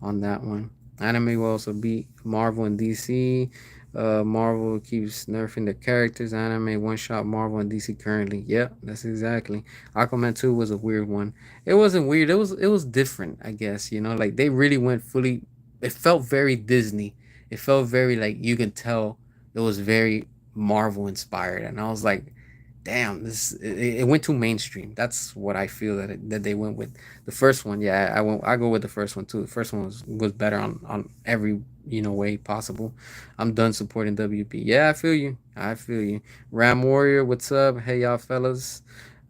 [SPEAKER 1] on that one. Anime will also beat Marvel and DC. Marvel keeps nerfing the characters. Anime one shot Marvel and DC currently. Yep, that's exactly. Aquaman 2 was a weird one. It wasn't weird. It was different, I guess. Like they really went fully. It felt very Disney. It felt very like you can tell it was very Marvel inspired, and I was like, damn, it went too mainstream. That's what I feel that they went with. The first one, yeah, I go with the first one too. The first one was better on every way possible. I'm done supporting WP. Yeah, I feel you. I feel you. Ram Warrior, what's up? Hey y'all fellas.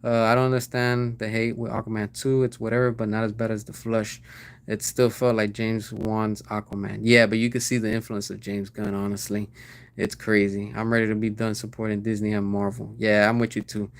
[SPEAKER 1] I don't understand the hate with Aquaman 2. It's whatever, but not as bad as the Flush. It still felt like James Wan's Aquaman. Yeah, but you could see the influence of James Gunn, honestly. It's crazy. I'm ready to be done supporting Disney and Marvel. Yeah, I'm with you too.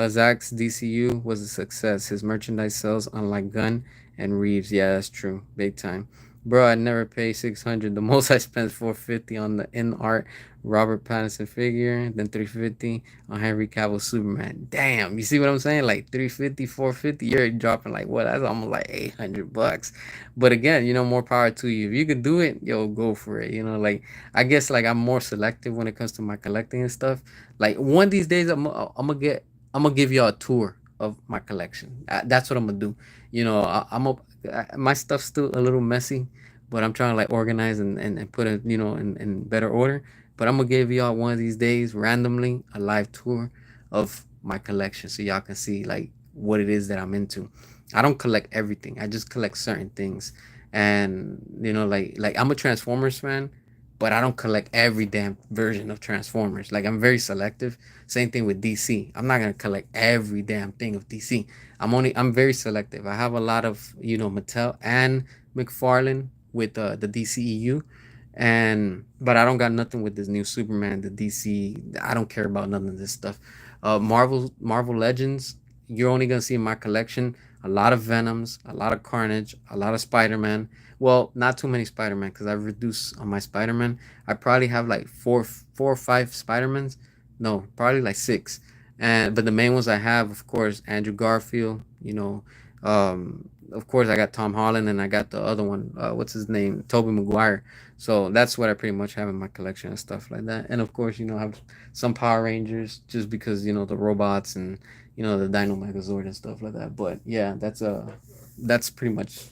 [SPEAKER 1] Zach's DCU was a success. His merchandise sells, unlike Gunn and Reeves. Yeah, that's true. Big time. Bro, I never paid 600. The most I spent 450 on the in art Robert Pattinson figure, then 350 on Henry Cavill Superman. Damn, you see what I'm saying? Like 350, 450. You're dropping like what? That's almost like $800. But again, more power to you. If you could do it, yo, go for it. Like I guess like I'm more selective when it comes to my collecting and stuff. Like one of these days, I'm gonna give y'all a tour of my collection. That's what I'm gonna do. My stuff's still a little messy, but I'm trying to like organize and put it in better order. But I'm gonna give y'all one of these days randomly a live tour of my collection so y'all can see like what it is that I'm into. I don't collect everything. I just collect certain things. And like I'm a Transformers fan, but I don't collect every damn version of Transformers. Like I'm very selective. Same thing with DC. I'm not gonna collect every damn thing of DC. I'm very selective. I have a lot of Mattel and McFarlane with the DCEU, and but I don't got nothing with this new Superman, the DC. I don't care about none of this stuff. Marvel Legends. You're only gonna see in my collection a lot of Venoms, a lot of Carnage, a lot of Spider-Man. Well, not too many Spider-Man because I've reduced on my Spider-Man. I probably have like four or five Spider-Mans. No, probably like six. And but the main ones I have, of course, Andrew Garfield. Of course, I got Tom Holland, and I got the other one. What's his name? Tobey Maguire. So that's what I pretty much have in my collection and stuff like that. And of course, I have some Power Rangers just because the robots and the Dino Megazord and stuff like that. But yeah, that's pretty much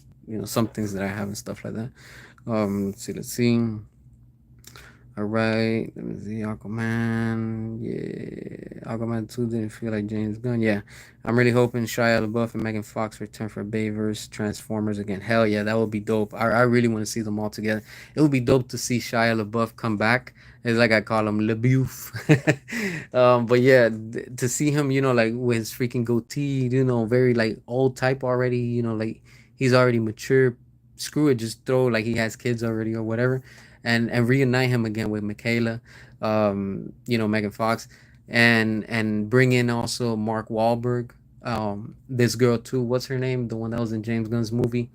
[SPEAKER 1] some things that I have and stuff like that. Let's see. All right, let me see. Aquaman, yeah, Aquaman 2 didn't feel like James Gunn. Yeah, I'm really hoping Shia LaBeouf and Megan Fox return for Bayverse Transformers again. Hell yeah, that would be dope. I really want to see them all together. It would be dope to see Shia LaBeouf come back. It's like I call him LaBeouf. But yeah, to see him, like with his freaking goatee, very like old type already. Like he's already mature. Screw it, just throw like he has kids already or whatever, and reunite him again with Michaela, Megan Fox, and bring in also Mark Wahlberg, this girl too. What's her name? The one that was in James Gunn's movie,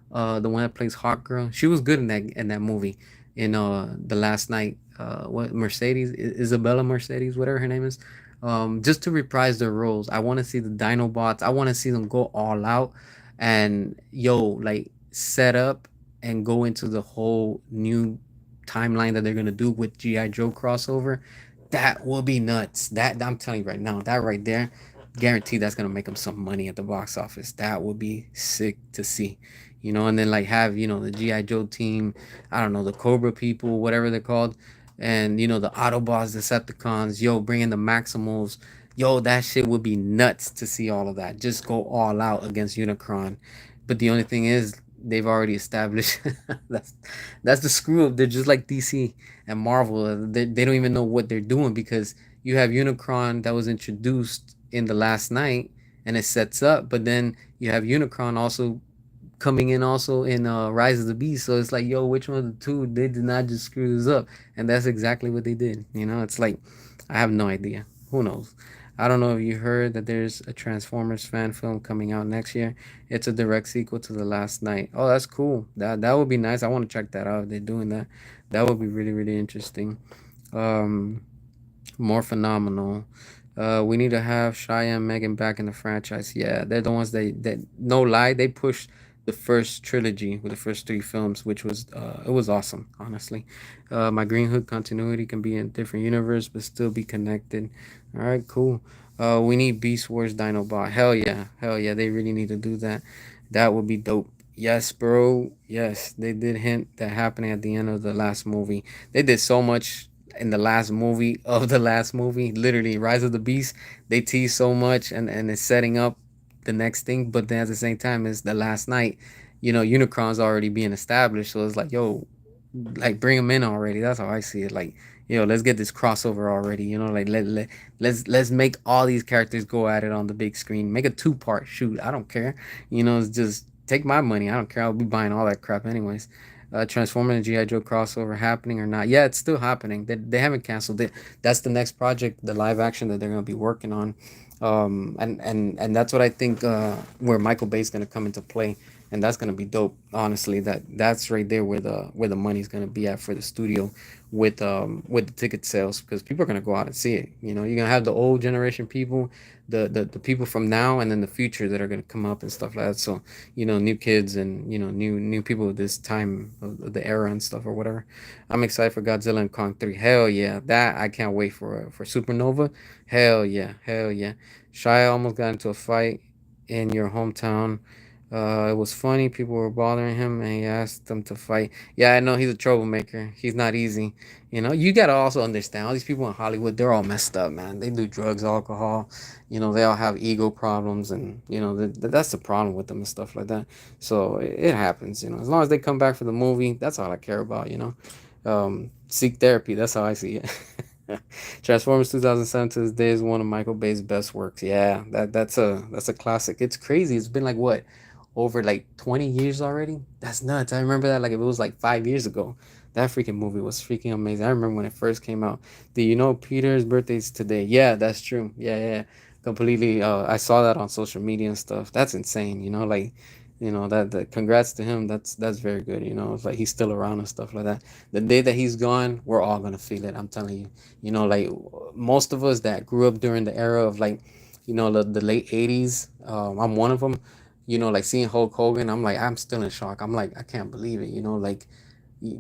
[SPEAKER 1] the one that plays Hawk Girl. She was good in that movie. In the Last Night, what Mercedes Isabella Mercedes, whatever her name is. Just to reprise their roles. I want to see the Dinobots. I want to see them go all out, and like set up and go into the whole new timeline that they're gonna do with GI Joe crossover. That will be nuts. That I'm telling you right now, that right there, guaranteed that's gonna make them some money at the box office. That would be sick to see. And then like have the GI Joe team, I don't know, the Cobra people, whatever they're called, and the Autobots, Decepticons, bring in the Maximals, Yo, that shit would be nuts to see all of that. Just go all out against Unicron. But the only thing is, they've already established that's that's the screw up. They're just like DC and Marvel. They don't even know what they're doing because you have Unicron that was introduced in the last night and it sets up, but then you have Unicron also coming in also in Rise of the Beast. So it's like, yo, which one of the two? They did not just screw this up, and that's exactly what they did. You know, it's like I have no idea. Who knows? I don't know if you heard that there's a Transformers fan film coming out next year. It's a direct sequel to The Last Night. Oh, that's cool. That would be nice. I want to check that out. If they're doing that. That would be really really interesting. Um, More phenomenal. We need to have Shia and Megan back in the franchise. Yeah, they're the ones that no lie, they pushed the first trilogy with the first three films, which was it was awesome, honestly. My Green Hood continuity can be in a different universe but still be connected. All right, cool. We need Beast Wars Dinobot. Hell yeah, they really need to do that. That would be dope. Yes, bro. Yes, they did hint that happening at the end of the last movie. They did so much in the last movie of the last movie, literally Rise of the Beast. They tease so much and it's setting up the next thing, but then at the same time, it's the last night. You know, Unicron's already being established, so it's like, yo, like bring him in already. That's how I see it. Like, yo, let's get this crossover already. You know, like let's make all these characters go at it on the big screen. Make a two-part shoot. I don't care. You know, it's just take my money. I don't care. I'll be buying all that crap anyways. Transforming the GI Joe crossover happening or not? Yeah, it's still happening. They haven't canceled it. That's the next project, the live action that they're gonna be working on. And that's what I think where Michael Bay's gonna come into play, and that's gonna be dope. Honestly, that's right there where the money's gonna be at for the studio with the ticket sales because people are gonna go out and see it. You know, you're gonna have the old generation people, the people from now and then the future that are gonna come up and stuff like that. So you know, new kids and you know new people of this time of the era and stuff or whatever. I'm excited for Godzilla and Kong 3. Hell yeah, that I can't wait for Supernova. Hell yeah, hell yeah. Shia almost got into a fight in your hometown. It was funny. People were bothering him, and he asked them to fight. Yeah, I know he's a troublemaker. He's not easy. You know, you gotta also understand all these people in Hollywood. They're all messed up, man. They do drugs, alcohol. You know, they all have ego problems, and you know that's the problem with them and stuff like that. So it happens. You know, as long as they come back for the movie, that's all I care about. You know, seek therapy. That's how I see it. Transformers 2007 to this day is one of Michael Bay's best works. Yeah, that's a classic. It's crazy. It's been like what over like 20 years already. That's nuts. I remember that like if it was like 5 years ago. That freaking movie was freaking amazing. I remember when it first came out. Do you know Peter's birthday's today? Yeah, that's true. Yeah, yeah, completely. I saw that on social media and stuff. That's insane. You know, like you know that congrats to him. That's very good. You know, it's like he's still around and stuff like that. The day that he's gone, we're all gonna feel it. I'm telling you. You know, like most of us that grew up during the era of like, you know, the late '80s. I'm one of them. You know, like seeing Hulk Hogan, I'm like, I'm still in shock. I'm like, I can't believe it. You know, like,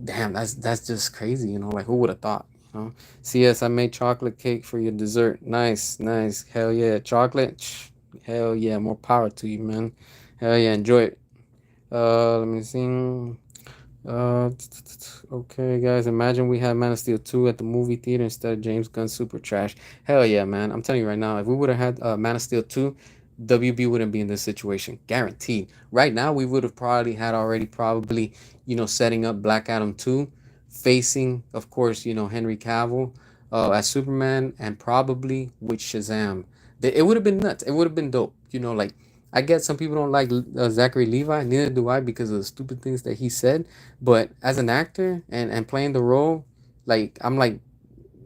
[SPEAKER 1] damn, that's just crazy. You know, like who would have thought? You know, CS, I made chocolate cake for your dessert. Nice, nice. Hell yeah, chocolate. Hell yeah, more power to you, man. Hell yeah, enjoy it. Let me see. Okay, guys. Imagine we had Man of Steel 2 at the movie theater instead of James Gunn's super trash. Hell yeah, man. I'm telling you right now, if we would have had Man of Steel 2, WB wouldn't be in this situation. Guaranteed. Right now, we would have probably had already probably, you know, setting up Black Adam 2, facing, of course, you know, Henry Cavill as Superman, and probably with Shazam. It would have been nuts. It would have been dope. You know, like, I get some people don't like Zachary Levi, neither do I because of the stupid things that he said. But as an actor and playing the role, like I'm like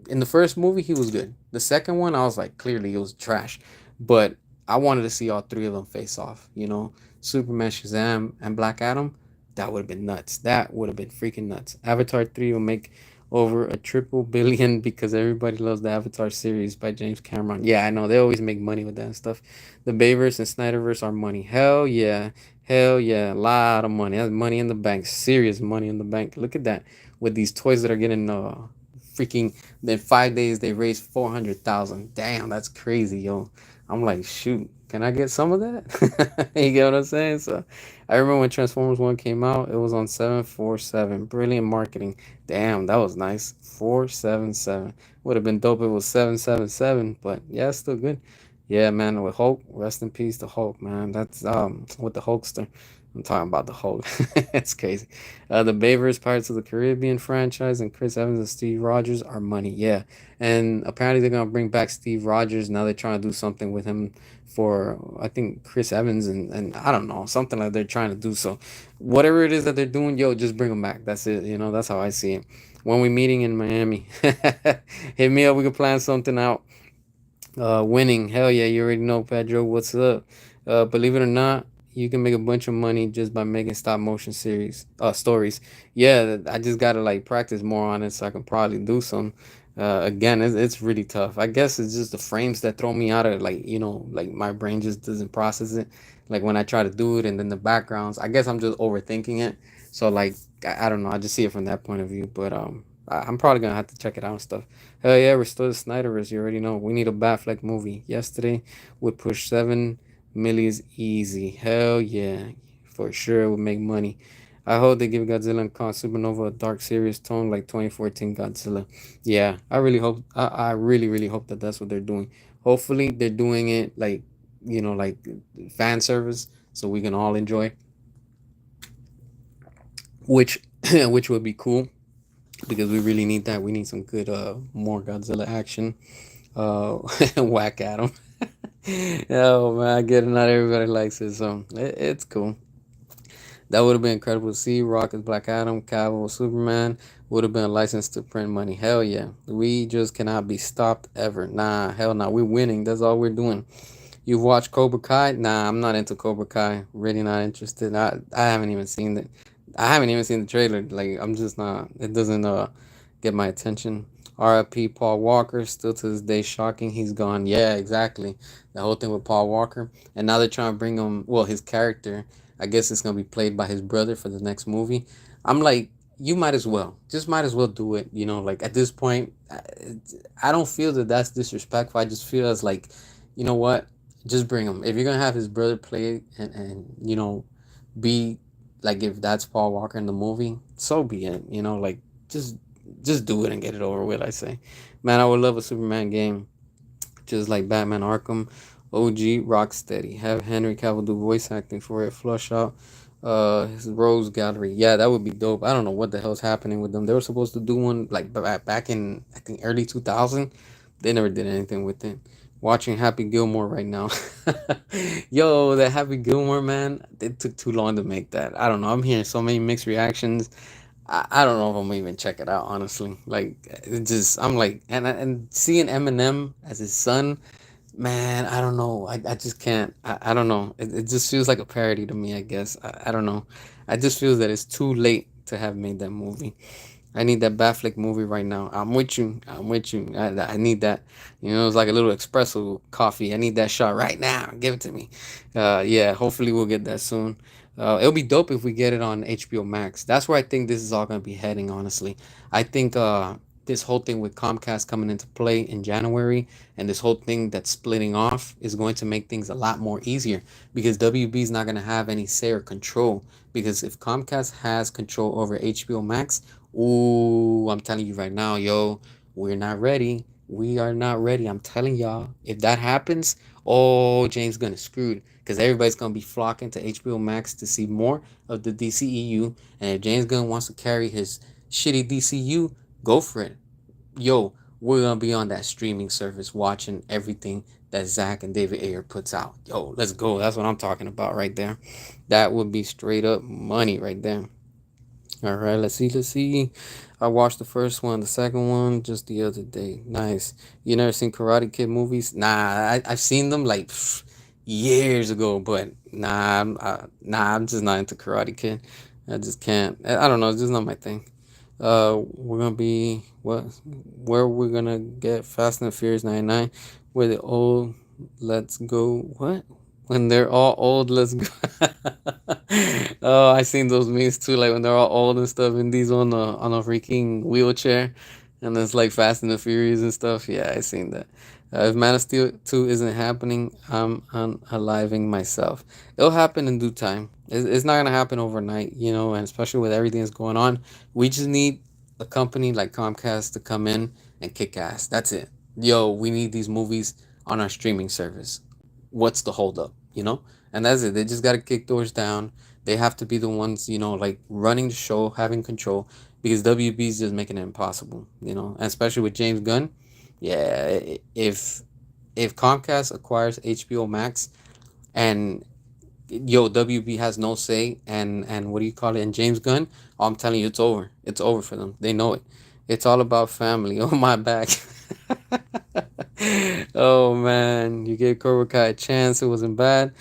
[SPEAKER 1] in the first movie he was good. The second one I was like clearly it was trash. But I wanted to see all three of them face off. You know, Superman, Shazam, and Black Adam. That would have been nuts. That would have been freaking nuts. Avatar 3 will make over a triple billion because everybody loves the Avatar series by James Cameron. Yeah, I know they always make money with that stuff. The Bayverse and Snyderverse are money. Hell yeah. Hell yeah. A lot of money. That's money in the bank. Serious money in the bank. Look at that. With these toys that are getting freaking, in 5 days they raised 400,000. Damn, that's crazy, yo. I'm like, shoot, can I get some of that? You get what I'm saying? So I remember when Transformers 1 came out, it was on 747. Brilliant marketing. Damn, that was nice. 477. Would have been dope if it was 777, but yeah, it's still good. Yeah, man, with Hulk, rest in peace to Hulk, man. That's with the Hulkster. I'm talking about the Hulk. It's crazy. The Bayverse Pirates of the Caribbean franchise and Chris Evans and Steve Rogers are money. Yeah, and apparently they're gonna bring back Steve Rogers. Now they're trying to do something with him for, I think, Chris Evans, and I don't know, something like they're trying to do. So whatever it is that they're doing, yo, just bring them back. That's it. You know, that's how I see it. When we meeting in Miami, hit me up. We can plan something out. Winning, hell yeah, you already know, Pedro. What's up? Believe it or not, you can make a bunch of money just by making stop motion series stories. Yeah, I just gotta like practice more on it so I can probably do some. Again, it's really tough. I guess it's just the frames that throw me out of, like, like my brain just doesn't process it. Like when I try to do it, and then the backgrounds. I guess I'm just overthinking it. So like I don't know. I just see it from that point of view. But I'm probably gonna have to check it out and stuff. Hell yeah, we're still the Snyderverse. You already know. We need a Batfleck movie. Yesterday would push 7 millions easy. Hell yeah, for sure would make money. I hope they give Godzilla and Kong Supernova a dark, serious tone like 2014 Godzilla. Yeah, I really hope. I really, really hope that that's what they're doing. Hopefully, they're doing it like, like fan service, so we can all enjoy, which which would be cool because we really need that. We need some good, more Godzilla action. Whack at him. Oh man, I get it. Not everybody likes it, so it's cool. That would have been incredible to see. Rock as Black Adam, Cavill, Superman would have been a license to print money. Hell yeah. We just cannot be stopped ever. Nah, hell no. We're winning. That's all we're doing. You've watched Cobra Kai? Nah, I'm not into Cobra Kai. Really not interested. I haven't even seen it. I haven't even seen the trailer. Like, I'm just not. It doesn't get my attention. R.I.P. Paul Walker. Still to this day shocking. He's gone. Yeah, exactly. The whole thing with Paul Walker, and now they're trying to bring him. Well, his character. I guess it's gonna be played by his brother for the next movie. I'm like, you might as well. Just might as well do it. Like at this point, I don't feel that that's disrespectful. I just feel as like, you know what? Just bring him. If you're gonna have his brother play it, and be like, if that's Paul Walker in the movie, so be it. Like, just just do it and get it over with. I say, man, I would love a Superman game just like Batman Arkham. OG Rocksteady. Have Henry Cavill do voice acting for it. Flush out his Rose Gallery. Yeah, that would be dope. I don't know what the hell's happening with them. They were supposed to do one like back in, I think, early 2000. They never did anything with it. Watching Happy Gilmore right now. Yo, that Happy Gilmore, man, it took too long to make that. I don't know. I'm hearing so many mixed reactions. I don't know if I'm gonna even check it out, honestly. Like, it just, I'm like, and seeing Eminem as his son, man, I don't know. I just can't. I don't know. It just feels like a parody to me, I guess. I don't know. I just feel that it's too late to have made that movie. I need that Batfleck movie right now. I'm with you. I'm with you. I need that. It's like a little espresso coffee. I need that shot right now. Give it to me. Yeah, hopefully we'll get that soon. It'll be dope if we get it on HBO Max. That's where I think this is all going to be heading, honestly. I think this whole thing with Comcast coming into play in January, and this whole thing that's splitting off, is going to make things a lot more easier because WB is not going to have any say or control. Because if Comcast has control over HBO Max, ooh, I'm telling you right now, yo, we're not ready. We are not ready. I'm telling y'all, if that happens, oh, James Gunn is screwed because everybody's gonna be flocking to HBO Max to see more of the DCEU. And if James Gunn wants to carry his shitty DCU, go for it. Yo, we're gonna be on that streaming service watching everything that Zach and David Ayer puts out. Yo, let's go. That's what I'm talking about right there. That would be straight up money right there. All right, let's see. Let's see. I watched the first one, the second one just the other day. Nice. You never seen Karate Kid movies? Nah, I've seen them like years ago, but I'm just not into Karate Kid. I just can't. I don't know. It's just not my thing. We're gonna be what? Where we're gonna get Fast and Furious 99? Where the old let's go. What? When they're all old, let's go. Oh, I seen those memes too. Like when they're all old and stuff, and these on a freaking wheelchair. And it's like Fast and the Furious and stuff. Yeah, I seen that. If Man of Steel 2 isn't happening, I'm unaliving myself. It'll happen in due time. It's not gonna happen overnight, and especially with everything that's going on, we just need a company like Comcast to come in and kick ass. That's it. Yo, we need these movies on our streaming service. What's the holdup? And that's it. They just gotta kick doors down. They have to be the ones, like running the show, having control, because WB is just making it impossible, and especially with James Gunn. Yeah, if Comcast acquires HBO Max and WB has no say, and what do you call it, and James Gunn, I'm telling you, it's over. It's over for them. They know it. It's all about family. Oh my back. Oh man, you gave Cobra Kai a chance. It wasn't bad.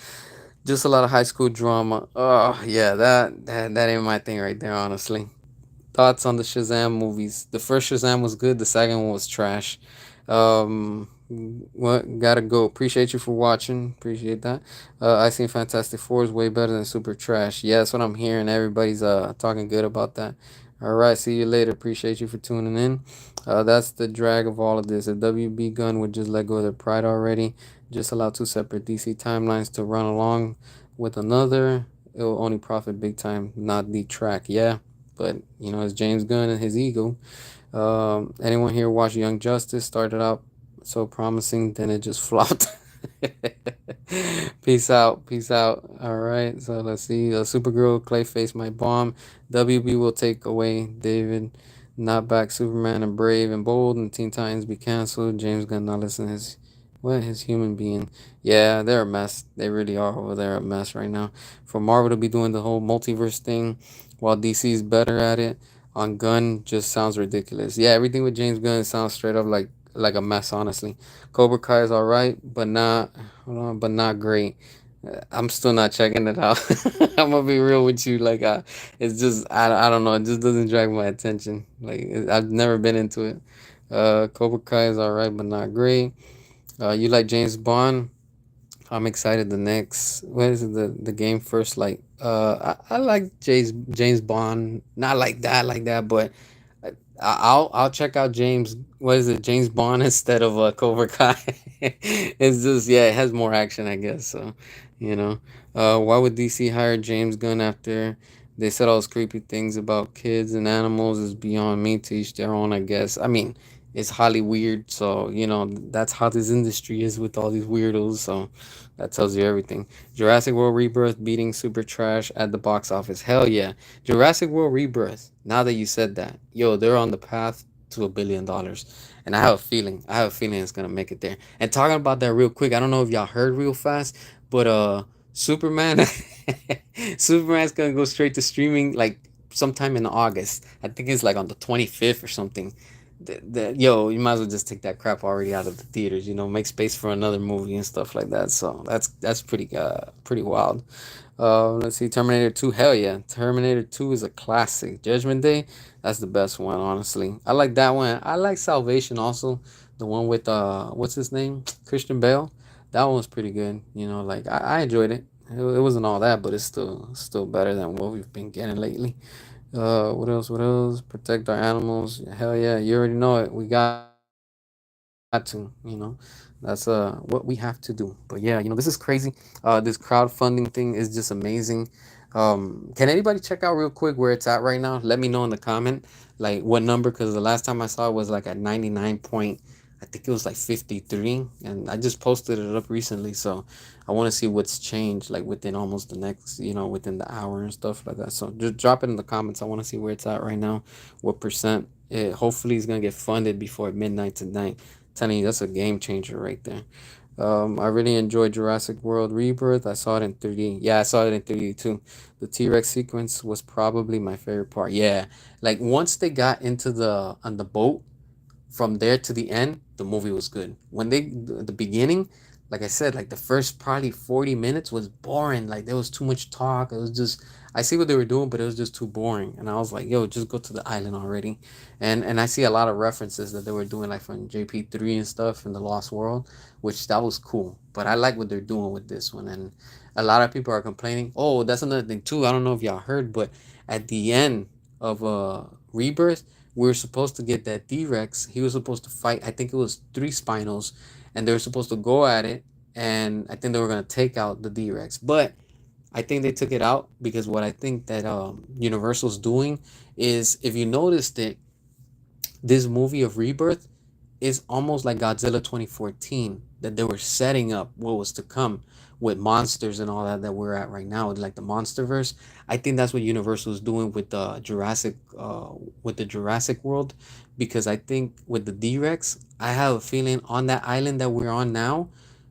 [SPEAKER 1] Just a lot of high school drama. Oh yeah, that ain't my thing right there, honestly. Thoughts on the Shazam movies? The first Shazam was good. The second one was trash. Um, what gotta go. Appreciate you for watching. Appreciate that. I seen Fantastic Four is way better than Super Trash. Yeah, that's what I'm hearing. Everybody's talking good about that. All right, see you later. Appreciate you for tuning in. That's the drag of all of this. If WB Gun would just let go of their pride already, just allow two separate DC timelines to run along with another, it will only profit big time, not detract. Yeah, but it's James Gunn and his ego. Anyone here watch Young Justice? Started out so promising, then it just flopped. Peace out. Peace out. All right. So let's see. Supergirl, Clayface, my bomb. WB will take away David. Not back Superman and Brave and Bold and Teen Titans be canceled. James Gunn not listen to his human being. Yeah, they're a mess. They really are over there a mess right now. For Marvel to be doing the whole multiverse thing while DC's better at it on Gunn just sounds ridiculous. Yeah, everything with James Gunn sounds straight up like a mess, honestly. Cobra Kai is all right, but not hold on, but not great. I'm still not checking it out. I'm gonna be real with you. Like, it's just I don't know. It just doesn't drag my attention. Like, I've never been into it. Cobra Kai is all right, but not great. You like James Bond? I'm excited. The next, what is it? The game first. Like, I like James Bond. Not like that, but I'll check out James. What is it, James Bond instead of Cobra Kai? It's just, yeah, it has more action, I guess. So, why would DC hire James Gunn after they said all those creepy things about kids and animals? Is beyond me. To each their own, I guess. I mean, it's highly weird. So that's how this industry is with all these weirdos. So that tells you everything. Jurassic World Rebirth beating Super Trash at the box office. Hell yeah. Jurassic World Rebirth. Now that you said that, yo, they're on the path to $1 billion, and I have a feeling. It's gonna make it there. And talking about that real quick, I don't know if y'all heard real fast, but Superman, Superman's gonna go straight to streaming like sometime in August. I think it's like on the 25th or something. Yo, you might as well just take that crap already out of the theaters. Make space for another movie and stuff like that. So that's pretty wild. Let's see, Terminator 2. Hell yeah, Terminator 2 is a classic. Judgment Day, that's the best one, honestly. I like that one. I like Salvation also, the one with what's his name, Christian Bale. That one was pretty good. Like I enjoyed it. It wasn't all that, but it's still better than what we've been getting lately. What else? What else? Protect our animals. Hell yeah, you already know it. We got to. That's what we have to do. But yeah, this is crazy. This crowdfunding thing is just amazing. Can anybody check out real quick where it's at right now? Let me know in the comment, like what number, because the last time I saw it was like at 99 point. I think it was like 53, and I just posted it up recently, so I want to see what's changed like within almost the next, within the hour and stuff like that. So just drop it in the comments. I want to see where it's at right now, what percent. Hopefully it's gonna get funded before midnight tonight. Telling you, that's a game changer right there. I really enjoyed Jurassic World Rebirth. I saw it in 3D. Yeah, I saw it in 3D too. The T-Rex sequence was probably my favorite part. Yeah, like once they got into the on the boat, from there to the end, the movie was good. When the beginning, like I said, like the first probably 40 minutes was boring. Like there was too much talk. It was just, I see what they were doing, but it was just too boring. And I was like, yo, just go to the island already. And I see a lot of references that they were doing, like from JP3 and stuff in the Lost World, which that was cool. But I like what they're doing with this one. And a lot of people are complaining. Oh, that's another thing too. I don't know if y'all heard, but at the end of Rebirth, we were supposed to get that D-Rex. He was supposed to fight, I think it was three Spinos, and they were supposed to go at it, and I think they were gonna take out the D-Rex. But I think they took it out because what I think that Universal's doing is, if you noticed it, this movie of Rebirth is almost like Godzilla 2014, that they were setting up what was to come with monsters and all that we're at right now, like the MonsterVerse. I think that's what Universal is doing with the Jurassic World, because I think with the D-Rex, I have a feeling on that island that we're on now,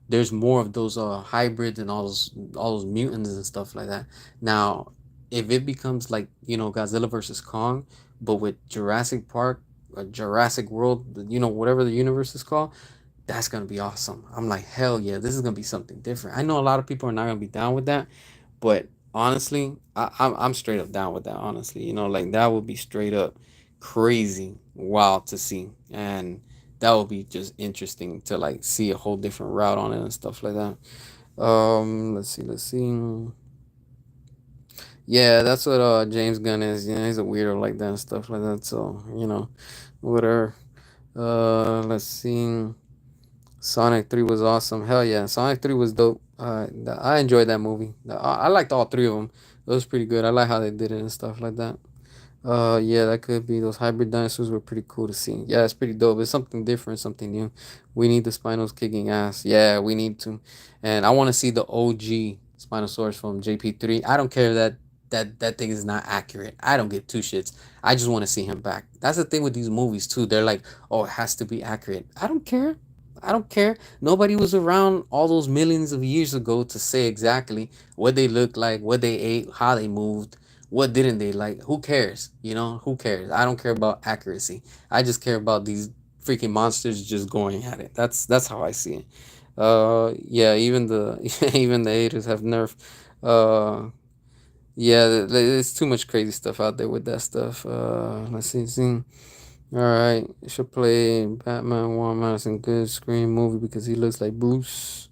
[SPEAKER 1] there's more of those hybrids and all those mutants and stuff like that. Now, if it becomes like, Godzilla versus Kong, but with Jurassic Park, Jurassic World, whatever the universe is called, that's gonna be awesome. I'm like, hell yeah, this is gonna be something different. I know a lot of people are not gonna be down with that, but honestly, I'm straight up down with that. Honestly, like that would be straight up crazy, wild to see, and that would be just interesting to like see a whole different route on it and stuff like that. Let's see. Yeah, that's what James Gunn is. He's a weirdo like that and stuff like that. So whatever. Let's see. Sonic 3 was awesome. Hell yeah, Sonic 3 was dope. I enjoyed that movie. I liked all three of them. It was pretty good. I like how they did it and stuff like that. Yeah, that could be. Those hybrid dinosaurs were pretty cool to see. Yeah, it's pretty dope. It's something different, something new. We need the Spinos kicking ass. Yeah, we need to. And I want to see the OG Spinosaurus from JP3. I don't care that thing is not accurate. I don't give two shits. I just want to see him back. That's the thing with these movies too. They're like, oh, it has to be accurate. I don't care. I don't care. Nobody was around all those millions of years ago to say exactly what they looked like, what they ate, how they moved, what didn't they like. Who cares? Who cares? I don't care about accuracy. I just care about these freaking monsters just going at it. That's how I see it. Yeah, even the even the haters have nerf. Uh, yeah, there's too much crazy stuff out there with that stuff. Let's see. All right, should play Batman Warren Madison good screen movie because he looks like Bruce.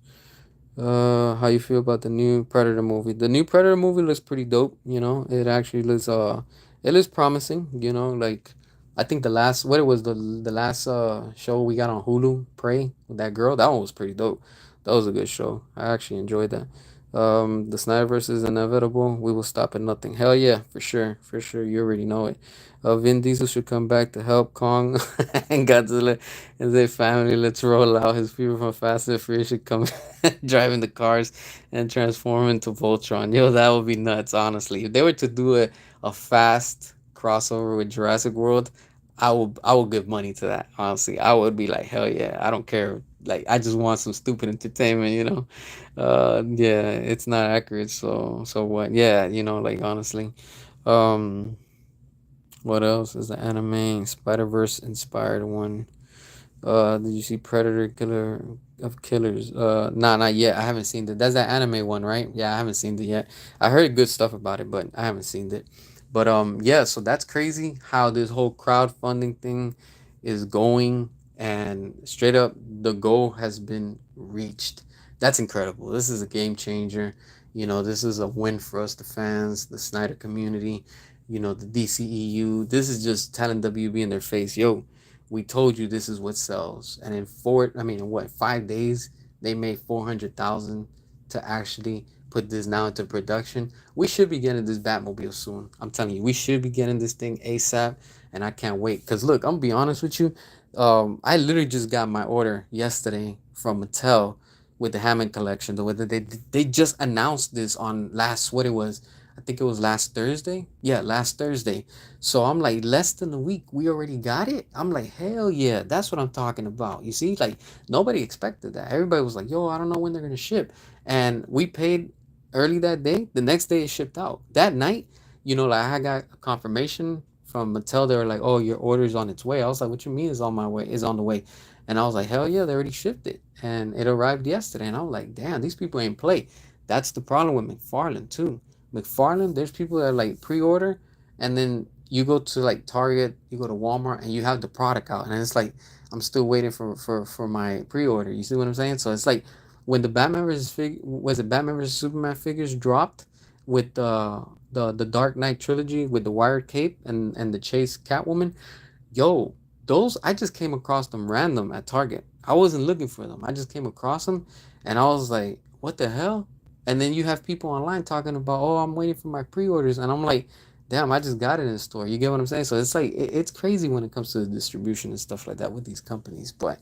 [SPEAKER 1] How you feel about the new Predator movie? The new Predator movie looks pretty dope. It actually looks it looks promising. Like I think the last what it was the last show we got on Hulu, Prey with that girl. That one was pretty dope. That was a good show. I actually enjoyed that. The Snyderverse is inevitable. We will stop at nothing. Hell yeah, for sure, for sure. You already know it. Vin Diesel should come back to help Kong and Godzilla and their family. Let's roll out. His people from Fast and Furious should come driving the cars and transform into Voltron. Yo, that would be nuts, honestly. If they were to do a fast crossover with Jurassic World, I would give money to that, honestly. I would be like, hell yeah, I don't care. Like I just want some stupid entertainment. Yeah, it's not accurate, so what? Yeah, like honestly. Um what else is the anime Spider-Verse inspired one? Did you see Predator Killer of Killers? Nah, not yet. I haven't seen it. That's that anime one, right? Yeah, I haven't seen it yet. I heard good stuff about it, but I haven't seen it. But yeah. So that's crazy how this whole crowdfunding thing is going, and straight up, the goal has been reached. That's incredible. This is a game changer. This is a win for us, the fans, the Snyder community. The DCEU. This is just telling WB in their face, yo, we told you this is what sells. And in what, 5 days, they made 400,000 to actually put this now into production. We should be getting this Batmobile soon. I'm telling you, we should be getting this thing ASAP, and I can't wait. Cause look, I'm gonna be honest with you. I literally just got my order yesterday from Mattel with the Hammond collection. The way that they just announced this on last what it was. I think it was last Thursday. Yeah, last Thursday. So I'm like, less than a week, we already got it. I'm like, hell yeah, that's what I'm talking about. You see, like nobody expected that. Everybody was like, yo, I don't know when they're gonna ship, and we paid early that day. The next day it shipped out. That night, like I got a confirmation from Mattel. They were like, oh, your order's on its way. I was like, what you mean is on my way? Is on the way. And I was like, hell yeah, they already shipped it, and it arrived yesterday. And I was like, damn, these people ain't play. That's the problem with Mcfarlane too. Mcfarlane, there's people that like pre-order, and then you go to like Target, you go to Walmart, and you have the product out, and it's like I'm still waiting for my pre-order. You see what I'm saying? So it's like when the Batman versus Superman figures dropped with the Dark Knight trilogy with the Wired Cape and the Chase Catwoman. Yo, those I just came across them random at Target. I wasn't looking for them. I just came across them, and I was like, "What the hell?" And then you have people online talking about, "Oh, I'm waiting for my pre-orders," and I'm like, "Damn, I just got it in the store." You get what I'm saying? So it's like it's crazy when it comes to the distribution and stuff like that with these companies. But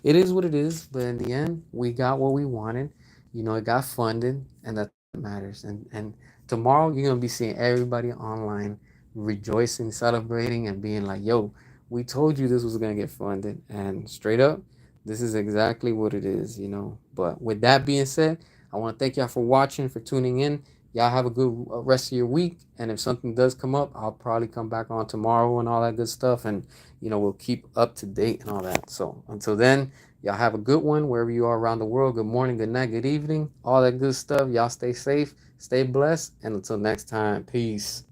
[SPEAKER 1] it is what it is. But in the end, we got what we wanted. You know, it got funded, and that's what matters. And tomorrow you're gonna be seeing everybody online rejoicing, celebrating, and being like, "Yo, we told you this was gonna get funded," and straight up, this is exactly what it is, you know. But with that being said, I want to thank y'all for watching, for tuning in. Y'all have a good rest of your week, and if something does come up, I'll probably come back on tomorrow and all that good stuff, and we'll keep up to date and all that. So until then, y'all have a good one wherever you are around the world. Good morning, good night, good evening, all that good stuff. Y'all stay safe, stay blessed, and until next time, peace.